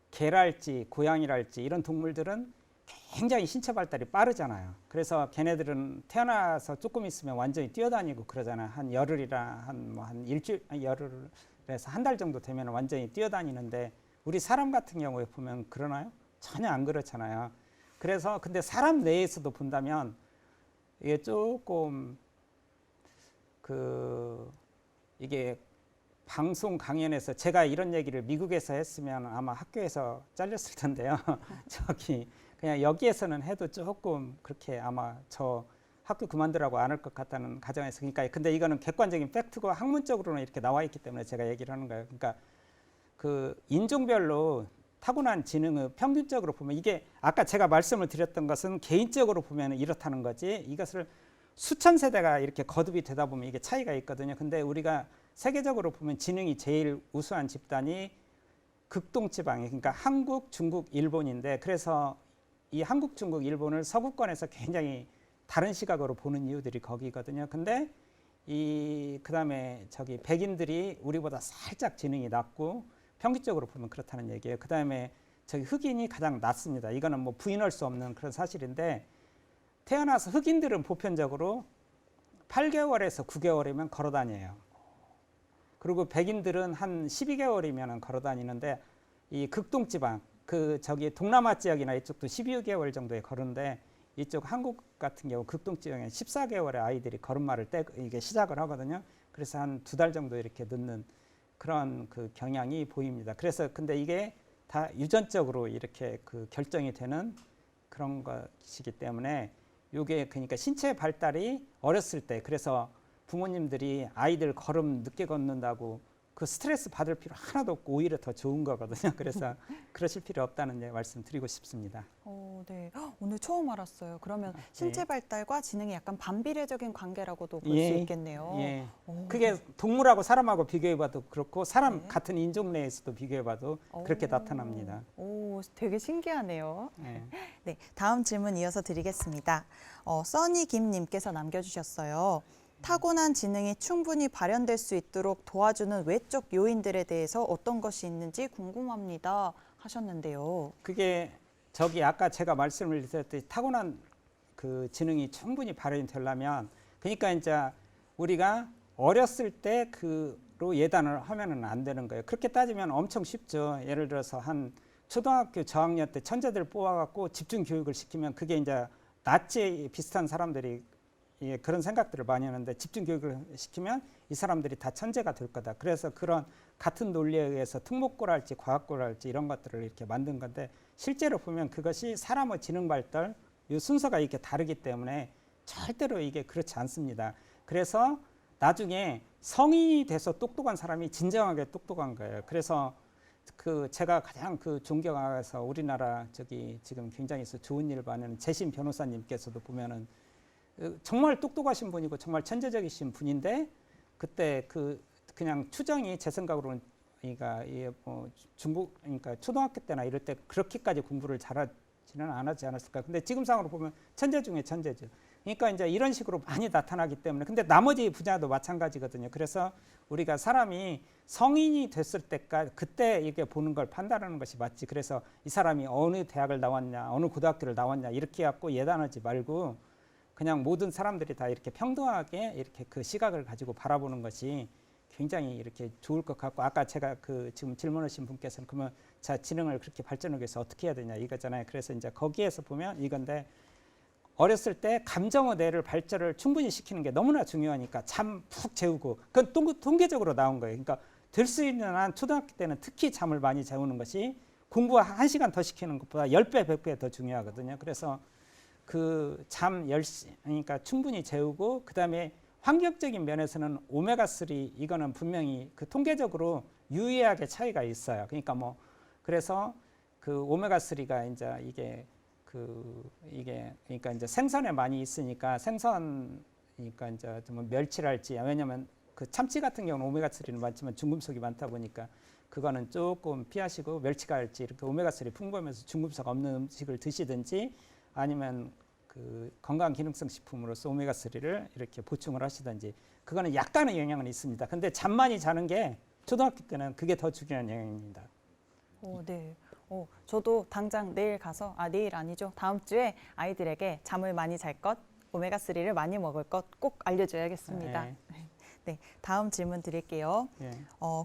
S2: 개랄지 고양이랄지 이런 동물들은 굉장히 신체 발달이 빠르잖아요. 그래서 걔네들은 태어나서 조금 있으면 완전히 뛰어다니고 그러잖아요. 한 열흘이나 한 일주일, 열흘에서 한 달 정도 되면 완전히 뛰어다니는데, 우리 사람 같은 경우에 보면 그러나요? 전혀 안 그렇잖아요. 그래서 근데 사람 내에서도 본다면 이게 조금 이게 방송 강연에서 제가 이런 얘기를 미국에서 했으면 아마 학교에서 잘렸을 텐데요. 그냥 여기에서는 해도 조금 그렇게 아마 저 학교 그만두라고 안 할 것 같다는 가정에서, 그러니까 근데 이거는 객관적인 팩트고 학문적으로는 이렇게 나와 있기 때문에 제가 얘기를 하는 거예요. 그러니까 그 인종별로 타고난 지능을 평균적으로 보면, 이게 아까 제가 말씀을 드렸던 것은 개인적으로 보면 이렇다는 거지, 이것을 수천 세대가 이렇게 거듭이 되다 보면 이게 차이가 있거든요. 근데 우리가 세계적으로 보면 지능이 제일 우수한 집단이 극동지방이, 그러니까 한국, 중국, 일본인데, 그래서 이 한국, 중국, 일본을 서구권에서 굉장히 다른 시각으로 보는 이유들이 거기거든요. 근데 그다음에 백인들이 우리보다 살짝 지능이 낮고 평균적으로 보면 그렇다는 얘기예요. 그다음에 흑인이 가장 낮습니다. 이거는 뭐 부인할 수 없는 그런 사실인데, 태어나서 흑인들은 보편적으로 8개월에서 9개월이면 걸어 다녀요. 그리고 백인들은 한 12개월이면 걸어 다니는데, 이 극동지방, 동남아 지역이나 이쪽도 12개월 정도에 걸은데, 이쪽 한국 같은 경우 극동지방에 14개월에 아이들이 걸음마를 이게 시작을 하거든요. 그래서 한 2달 정도 이렇게 늦는 그런 그 경향이 보입니다. 그래서 근데 이게 다 유전적으로 이렇게 결정이 되는 그런 것이기 때문에, 이게 그러니까 신체 발달이 어렸을 때, 그래서 부모님들이 아이들 걸음 늦게 걷는다고 그 스트레스 받을 필요 하나도 없고 오히려 더 좋은 거거든요. 그래서 그러실 필요 없다는 말씀 드리고 싶습니다.
S1: 네. 오늘 처음 알았어요. 그러면 신체 발달과 지능이 약간 반비례적인 관계라고도 볼 수
S2: 예.
S1: 있겠네요.
S2: 예. 그게 동물하고 사람하고 비교해봐도 그렇고, 사람 같은 인종 내에서도 비교해봐도 그렇게 나타납니다.
S1: 되게 신기하네요.
S2: 예.
S1: 네, 다음 질문 이어서 드리겠습니다. 써니 김님께서 남겨주셨어요. 타고난 지능이 충분히 발현될 수 있도록 도와주는 외적 요인들에 대해서 어떤 것이 있는지 궁금합니다 하셨는데요.
S2: 그게 아까 제가 말씀을 드렸듯이 타고난 그 지능이 충분히 발현이 되려면, 그러니까 이제 우리가 어렸을 때 그로 예단을 하면은 안 되는 거예요. 그렇게 따지면 엄청 쉽죠. 예를 들어서 한 초등학교 저학년 때 천재들 뽑아갖고 집중 교육을 시키면, 그게 이제 나치에 비슷한 사람들이 그런 생각들을 많이 하는데, 집중 교육을 시키면 이 사람들이 다 천재가 될 거다. 그래서 그런 같은 논리에 의해서 특목고랄지 과학고랄지 이런 것들을 이렇게 만든 건데, 실제로 보면 그것이 사람의 지능 발달 이 순서가 이렇게 다르기 때문에 절대로 이게 그렇지 않습니다. 그래서 나중에 성인이 돼서 똑똑한 사람이 진정하게 똑똑한 거예요. 그래서 제가 가장 존경해서 우리나라 지금 굉장히 좋은 일을 하는 재심 변호사님께서도 보면은 정말 똑똑하신 분이고 정말 천재적이신 분인데, 그때 그냥 추정이 제 생각으로는, 그러니까 그러니까 초등학교 때나 이럴 때 그렇게까지 공부를 잘하지는 않았지 않았을까. 근데 지금 상으로 보면 천재 중에 천재죠. 그러니까 이제 이런 식으로 많이 나타나기 때문에, 근데 나머지 분야도 마찬가지거든요. 그래서 우리가 사람이 성인이 됐을 때까지 그때 이렇게 보는 걸 판단하는 것이 맞지. 그래서 이 사람이 어느 대학을 나왔냐, 어느 고등학교를 나왔냐 이렇게 갖고 예단하지 말고, 그냥 모든 사람들이 다 이렇게 평등하게 이렇게 그 시각을 가지고 바라보는 것이 굉장히 이렇게 좋을 것 같고, 아까 제가 지금 질문하신 분께서는 그러면 자, 지능을 그렇게 발전하기 위해서 어떻게 해야 되냐 이거잖아요. 그래서 이제 거기에서 보면 이건데, 어렸을 때 감정의 뇌를 발전을 충분히 시키는 게 너무나 중요하니까 잠 푹 재우고, 그건 통계적으로 나온 거예요. 그러니까 될 수 있는 한 초등학교 때는 특히 잠을 많이 재우는 것이 공부 1시간 더 시키는 것보다 10배, 100배 더 중요하거든요. 그래서 그 그러니까 충분히 재우고 그다음에 환경적인 면에서는 오메가3 이거는 분명히 그 통계적으로 유의하게 차이가 있어요. 그러니까 뭐 그래서 그 오메가3가 이제 이게 그러니까 이제 생선에 많이 있으니까 생선 그러니까 이제 뭐 멸치랄지 왜냐면 그 참치 같은 경우는 오메가3는 많지만 중금속이 많다 보니까 그거는 조금 피하시고 멸치갈지 이렇게 오메가3 풍부하면서 중금속 없는 음식을 드시든지 아니면 그 건강 기능성 식품으로서 오메가3를 이렇게 보충을 하시든지 그거는 약간의 영향은 있습니다. 근데 잠 많이 자는 게 초등학교 때는 그게 더 중요한 영향입니다.
S1: 네. 저도 당장 내일 가서, 내일 아니죠. 다음 주에 아이들에게 잠을 많이 잘 것, 오메가3를 많이 먹을 것 꼭 알려줘야겠습니다.
S2: 네.
S1: 네, 다음 질문 드릴게요.
S2: 예.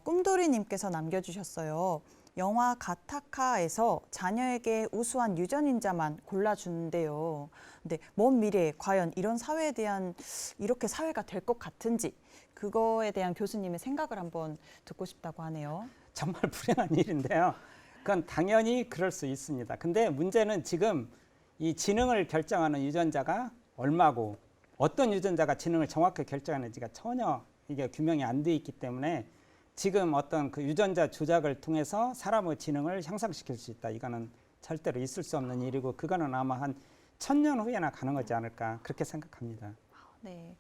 S1: 꿈돌이님께서 남겨주셨어요. 영화 가타카에서 자녀에게 우수한 유전인자만 골라주는데요. 근데 먼 미래에 과연 이런 사회에 대한 이렇게 사회가 될 것 같은지 그거에 대한 교수님의 생각을 한번 듣고 싶다고 하네요.
S2: 정말 불행한 일인데요. 그건 당연히 그럴 수 있습니다. 근데 문제는 지금 이 지능을 결정하는 유전자가 얼마고 어떤 유전자가 지능을 정확하게 결정하는지가 전혀 이게 규명이 안 돼 있기 때문에 지금 어떤 그 유전자 조작을 통해서 사람의 지능을 향상시킬 수 있다. 이거는 절대로 있을 수 없는 일이고 그거는 아마 한 1000년 후에나 가능하지 않을까 그렇게 생각합니다.
S1: 네,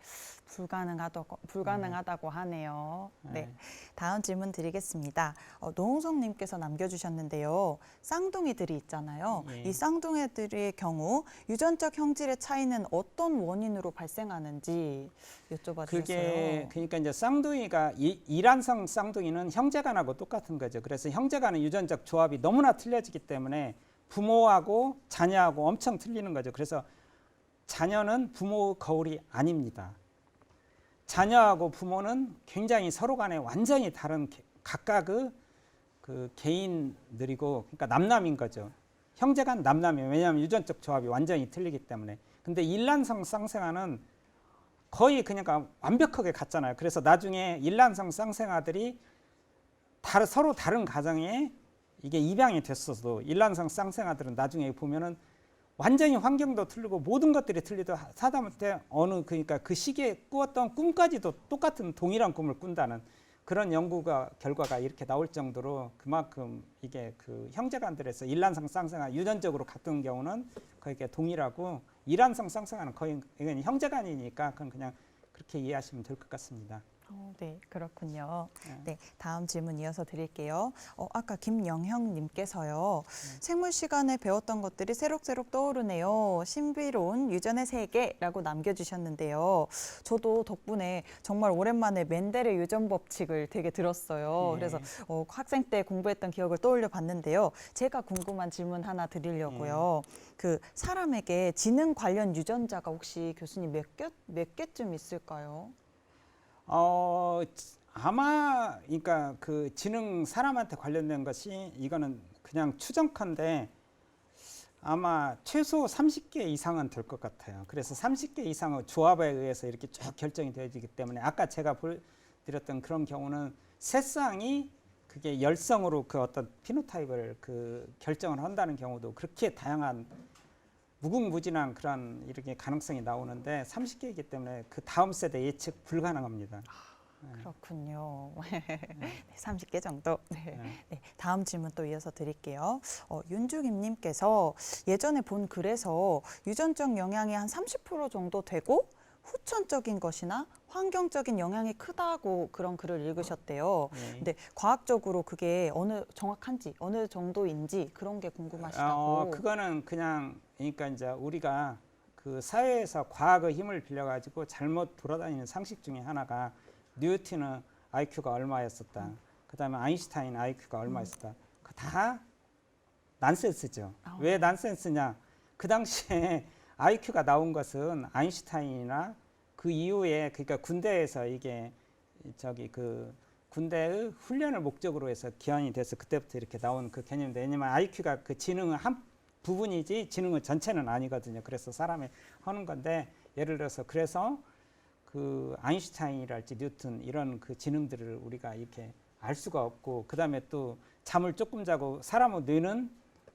S1: 불가능하다고 하네요. 네, 다음 질문 드리겠습니다. 노홍성님께서 남겨주셨는데요. 쌍둥이들이 있잖아요.
S2: 예.
S1: 이 쌍둥이들의 경우 유전적 형질의 차이는 어떤 원인으로 발생하는지 여쭤봐
S2: 그게
S1: 주셨어요.
S2: 그러니까 이제 쌍둥이가 이란성 쌍둥이는 형제간하고 똑같은 거죠. 그래서 형제간의 유전적 조합이 너무나 틀려지기 때문에 부모하고 자녀하고 엄청 틀리는 거죠. 그래서 자녀는 부모의 거울이 아닙니다. 자녀하고 부모는 굉장히 서로 간에 완전히 다른 각각의 그 개인들이고 그러니까 남남인 거죠. 형제간 남남이에요. 왜냐하면 유전적 조합이 완전히 틀리기 때문에. 근데 일란성 쌍생아는 거의 그냥 완벽하게 같잖아요. 그래서 나중에 일란성 쌍생아들이 서로 다른 가정에 이게 입양이 됐어도 일란성 쌍생아들은 나중에 보면은 완전히 환경도 틀리고 모든 것들이 틀리도 하다못해 그러니까 그 시기에 꾸었던 꿈까지도 똑같은 동일한 꿈을 꾼다는 그런 결과가 이렇게 나올 정도로 그만큼 이게 그 형제간들에서 일란성 쌍생아 유전적으로 같은 경우는 거의 동일하고 이란성 쌍생아는 거의 형제간이니까 그건 그냥 그렇게 이해하시면 될 것 같습니다.
S1: 네, 그렇군요. 네, 다음 질문 이어서 드릴게요. 아까 김영형님께서요. 생물 시간에 배웠던 것들이 새록새록 떠오르네요. 신비로운 유전의 세계라고 남겨주셨는데요. 저도 덕분에 정말 오랜만에 멘델의 유전 법칙을 되게 들었어요.
S2: 네.
S1: 그래서 학생 때 공부했던 기억을 떠올려 봤는데요. 제가 궁금한 질문 하나 드리려고요. 그 사람에게 지능 관련 유전자가 혹시 교수님 몇 개쯤 있을까요?
S2: 아마 그러니까 그 지능 사람한테 관련된 것이 이거는 그냥 추정컨대 아마 최소 30개 이상은 될 것 같아요. 그래서 30개 이상의 조합에 의해서 이렇게 쭉 결정이 되어지기 때문에 아까 제가 보여드렸던 그런 경우는 세 쌍이 그게 열성으로 그 어떤 피노타입을 그 결정을 한다는 경우도 그렇게 다양한 무궁무진한 그런 이렇게 가능성이 나오는데 30개이기 때문에 그 다음 세대 예측 불가능합니다.
S1: 그렇군요. 30개 정도. 네. 다음 질문 또 이어서 드릴게요. 윤주김님께서 예전에 본 글에서 유전적 영향이 한 30% 정도 되고 후천적인 것이나 환경적인 영향이 크다고 그런 글을 읽으셨대요. 근데 과학적으로 그게 정확한지 어느 정도인지 그런 게 궁금하시다고.
S2: 그거는 그냥 그러니까 이제 우리가 그 사회에서 과학의 힘을 빌려가지고 잘못 돌아다니는 상식 중에 하나가 뉴턴의 IQ가 얼마였었다. 그다음에 아인슈타인 IQ가 얼마였었다. 그 다 난센스죠. 왜 난센스냐? 그 당시에 IQ가 나온 것은 아인슈타인이나 그 이후에 그러니까 군대에서 이게 그 군대의 훈련을 목적으로 해서 기원이 돼서 그때부터 이렇게 나온 그 개념인데 왜냐면 IQ가 그 지능의 한 부분이지 지능의 전체는 아니거든요. 그래서 사람이 하는 건데 예를 들어서 그래서 그 아인슈타인이랄지 뉴턴 이런 그 지능들을 우리가 이렇게 알 수가 없고 그다음에 또 잠을 조금 자고 사람의 뇌는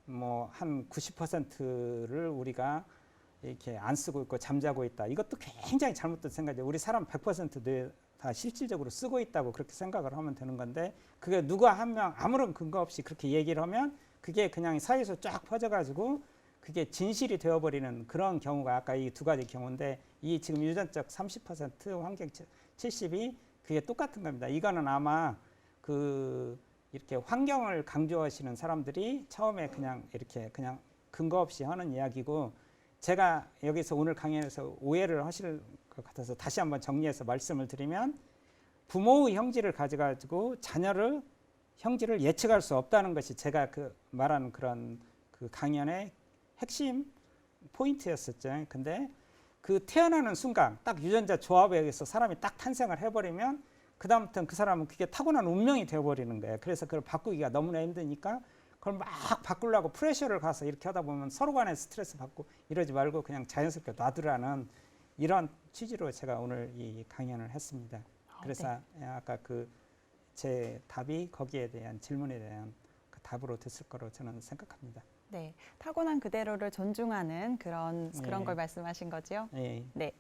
S2: 뭐 한 90%를 우리가 이렇게 안 쓰고 있고 잠자고 있다. 이것도 굉장히 잘못된 생각이죠. 우리 사람 100% 뇌 다 실질적으로 쓰고 있다고 그렇게 생각을 하면 되는 건데 그게 누가 한 명 아무런 근거 없이 그렇게 얘기를 하면 그게 그냥 사회에서 쫙 퍼져가지고 그게 진실이 되어버리는 그런 경우가 아까 이 두 가지 경우인데 이 지금 유전적 30% 환경 70이 그게 똑같은 겁니다. 이거는 아마 그 이렇게 환경을 강조하시는 사람들이 처음에 그냥 이렇게 그냥 근거 없이 하는 이야기고 제가 여기서 오늘 강연에서 오해를 하실 것 같아서 다시 한번 정리해서 말씀을 드리면 부모의 형질을 가져가지고 자녀를 형질을 예측할 수 없다는 것이 제가 그 말하는 그런 그 강연의 핵심 포인트였었죠. 근데 그 태어나는 순간 딱 유전자 조합에 의해서 사람이 딱 탄생을 해버리면 그 다음부터는 그 사람은 그게 타고난 운명이 되어버리는 거예요. 그래서 그걸 바꾸기가 너무나 힘드니까 그걸 막 바꾸려고 프레셔를 가서 이렇게 하다 보면 서로 간에 스트레스 받고 이러지 말고 그냥 자연스럽게 놔두라는 이런 취지로 제가 오늘 이 강연을 했습니다. 그래서
S1: 네.
S2: 아까 그 제 답이 거기에 대한 질문에 대한 그 답으로 됐을 거로 저는 생각합니다.
S1: 네, 타고난 그대로를 존중하는 그런
S2: 예.
S1: 걸 말씀하신 거죠?
S2: 예.
S1: 네.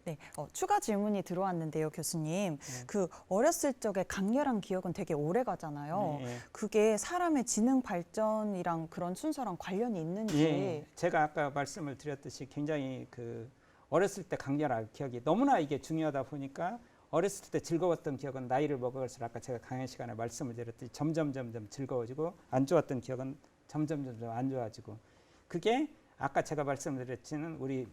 S1: 네. 추가 질문이 들어왔는데요, 교수님.
S2: 네.
S1: 그 어렸을 적에 강렬한 기억은 되게 오래 가잖아요.
S2: 예.
S1: 그게 사람의 지능 발전이랑 그런 순서랑 관련이 있는지.
S2: 예. 제가 아까 말씀을 드렸듯이 굉장히 그 어렸을 때 강렬한 기억이 너무나 이게 중요하다 보니까 어렸을 때 즐거웠던 기억은 나이를 먹을수록 아까 제가 강연 시간에 말씀을 드렸듯이 점점 즐거워지고 안 좋았던 기억은 점점 안 좋아지고 그게 아까 제가 말씀드렸지는 우리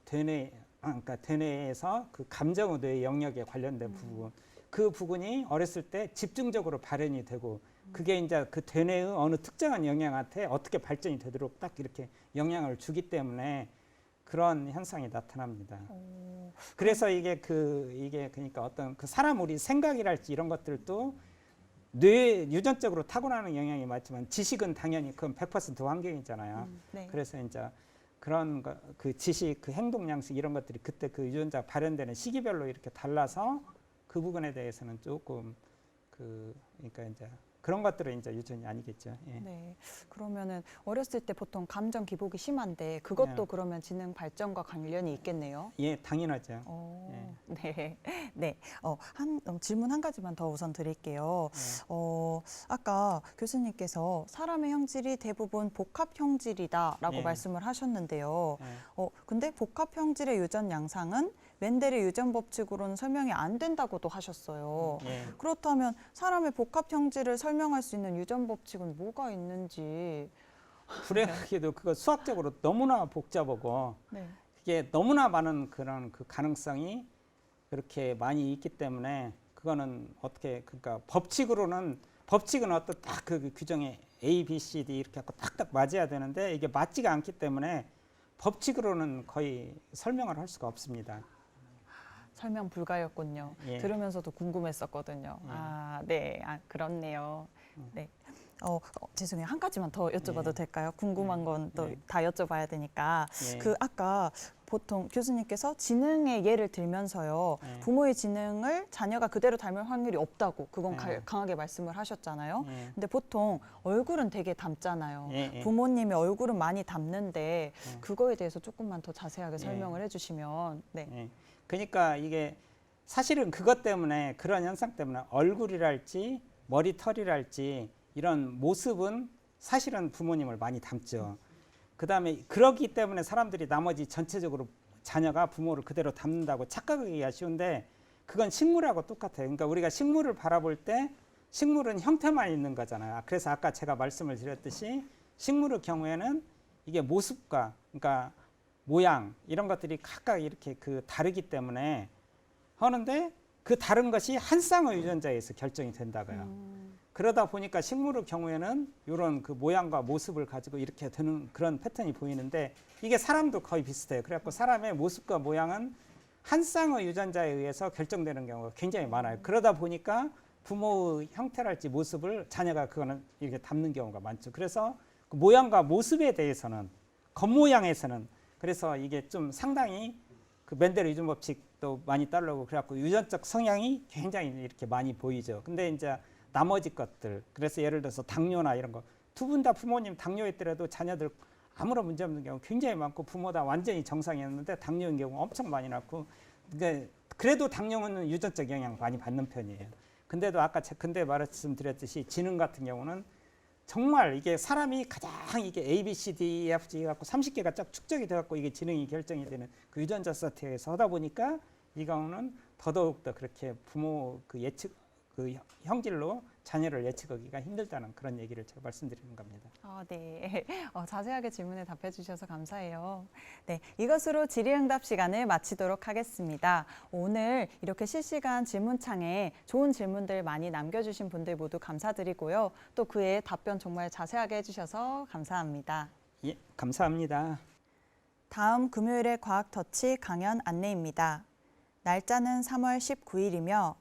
S2: 대뇌 그러니까 대뇌에서 그 감정의 뇌 영역에 관련된 부분 그 부분이 어렸을 때 집중적으로 발현이 되고 그게 이제 그 대뇌의 어느 특정한 영역한테 어떻게 발전이 되도록 딱 이렇게 영향을 주기 때문에 그런 현상이 나타납니다. 그래서 이게 그러니까 어떤 그 사람 우리 생각이랄지 이런 것들도 뇌 유전적으로 타고나는 영향이 맞지만 지식은 당연히 그건 100% 환경이잖아요.
S1: 네.
S2: 그래서 이제 그런 그 지식, 그 행동 양식 이런 것들이 그때 그 유전자 발현되는 시기별로 이렇게 달라서 그 부분에 대해서는 조금 그러니까 이제 그런 것들은 이제 유전이 아니겠죠. 예.
S1: 네. 그러면은 어렸을 때 보통 감정 기복이 심한데 그것도
S2: 네.
S1: 그러면 지능 발전과 관련이 있겠네요.
S2: 예, 당연하죠.
S1: 네. 네. 질문 한 가지만 더 우선 드릴게요.
S2: 네.
S1: 아까 교수님께서 사람의 형질이 대부분 복합 형질이다라고
S2: 예.
S1: 말씀을 하셨는데요.
S2: 예.
S1: 근데 복합 형질의 유전 양상은 멘델의 유전 법칙으로는 설명이 안 된다고도 하셨어요.
S2: 예.
S1: 그렇다면 사람의 복합 형질을 설명할 수 있는 유전 법칙은 뭐가 있는지.
S2: 불행하게도 그거 수학적으로 너무나 복잡하고
S1: 네.
S2: 이게 너무나 많은 그런 그 가능성이 그렇게 많이 있기 때문에 그거는 어떻게 그러니까 법칙은 어떤 딱 그 규정에 A, B, C, D 이렇게 하고 딱딱 맞아야 되는데 이게 맞지가 않기 때문에 법칙으로는 거의 설명을 할 수가 없습니다.
S1: 설명 불가였군요.
S2: 예.
S1: 들으면서도 궁금했었거든요.
S2: 예.
S1: 네. 그렇네요. 네. 죄송해요. 한 가지만 더 여쭤봐도
S2: 예.
S1: 될까요? 궁금한 건 또
S2: 예.
S1: 다 여쭤봐야 되니까.
S2: 예.
S1: 아까 보통 교수님께서 지능의 예를 들면서요.
S2: 예.
S1: 부모의 지능을 자녀가 그대로 닮을 확률이 없다고 그건
S2: 예.
S1: 강하게 말씀을 하셨잖아요.
S2: 예.
S1: 근데 보통 얼굴은 되게 닮잖아요.
S2: 예.
S1: 부모님의 얼굴은 많이 닮는데
S2: 예.
S1: 그거에 대해서 조금만 더 자세하게
S2: 예.
S1: 설명을 해주시면. 네.
S2: 예. 그러니까 이게 사실은 그것 때문에 그런 현상 때문에 얼굴이랄지 머리털이랄지 이런 모습은 사실은 부모님을 많이 닮죠. 그다음에 그러기 때문에 사람들이 나머지 전체적으로 자녀가 부모를 그대로 닮는다고 착각하기가 쉬운데 그건 식물하고 똑같아요. 그러니까 우리가 식물을 바라볼 때 식물은 형태만 있는 거잖아요. 그래서 아까 제가 말씀을 드렸듯이 식물의 경우에는 이게 모습과 그러니까 모양 이런 것들이 각각 이렇게 그 다르기 때문에 하는데 그 다른 것이 한 쌍의 유전자에 의해서 결정이 된다고요. 그러다 보니까 식물의 경우에는 이런 그 모양과 모습을 가지고 이렇게 되는 그런 패턴이 보이는데 이게 사람도 거의 비슷해요. 그래갖고 사람의 모습과 모양은 한 쌍의 유전자에 의해서 결정되는 경우가 굉장히 많아요. 그러다 보니까 부모의 형태랄지 모습을 자녀가 그거는 이렇게 담는 경우가 많죠. 그래서 그 모양과 모습에 대해서는 겉모양에서는 그래서 이게 좀 상당히 그 멘델의 유전 법칙도 많이 따르고 그래갖고 유전적 성향이 굉장히 이렇게 많이 보이죠. 근데 이제 나머지 것들 그래서 예를 들어서 당뇨나 이런 거 두 분 다 부모님 당뇨 있더라도 자녀들 아무런 문제 없는 경우 굉장히 많고 부모 다 완전히 정상이었는데 당뇨인 경우 엄청 많이 낳고 근데 그래도 당뇨는 유전적 영향 많이 받는 편이에요. 근데도 아까 근데 말씀드렸듯이 지능 같은 경우는 정말 이게 사람이 가장 이게 A, B, C, D, E, F, G 갖고 30개가 쫙 축적이 돼갖고 이게 지능이 결정이 되는 그 유전자 사태에서 하다 보니까 이 경우는 더더욱 더 그렇게 부모 그 예측 그 형질로 자녀를 예측하기가 힘들다는 그런 얘기를 제가 말씀드리는 겁니다.
S1: 네. 자세하게 질문에 답해 주셔서 감사해요. 네, 이것으로 질의응답 시간을 마치도록 하겠습니다. 오늘 이렇게 실시간 질문창에 좋은 질문들 많이 남겨주신 분들 모두 감사드리고요. 또 그에 답변 정말 자세하게 해주셔서 감사합니다.
S2: 예, 감사합니다.
S1: 다음 금요일의 과학터치 강연 안내입니다. 날짜는 3월 19일이며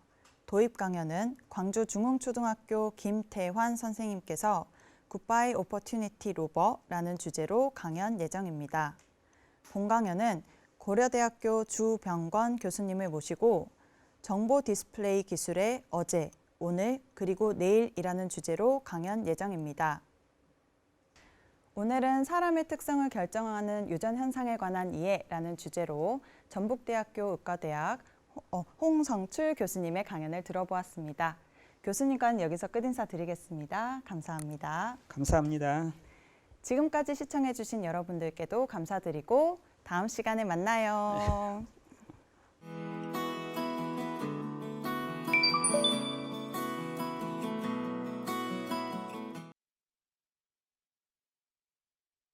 S1: 도입 강연은 광주 중흥초등학교 김태환 선생님께서 Goodbye Opportunity Rover라는 주제로 강연 예정입니다. 본 강연은 고려대학교 주병건 교수님을 모시고 정보 디스플레이 기술의 어제, 오늘, 그리고 내일이라는 주제로 강연 예정입니다. 오늘은 사람의 특성을 결정하는 유전 현상에 관한 이해라는 주제로 전북대학교 의과대학 홍성출 교수님의 강연을 들어보았습니다. 교수님과는 여기서 끝인사 드리겠습니다. 감사합니다.
S2: 감사합니다.
S1: 지금까지 시청해주신 여러분들께도 감사드리고 다음 시간에 만나요.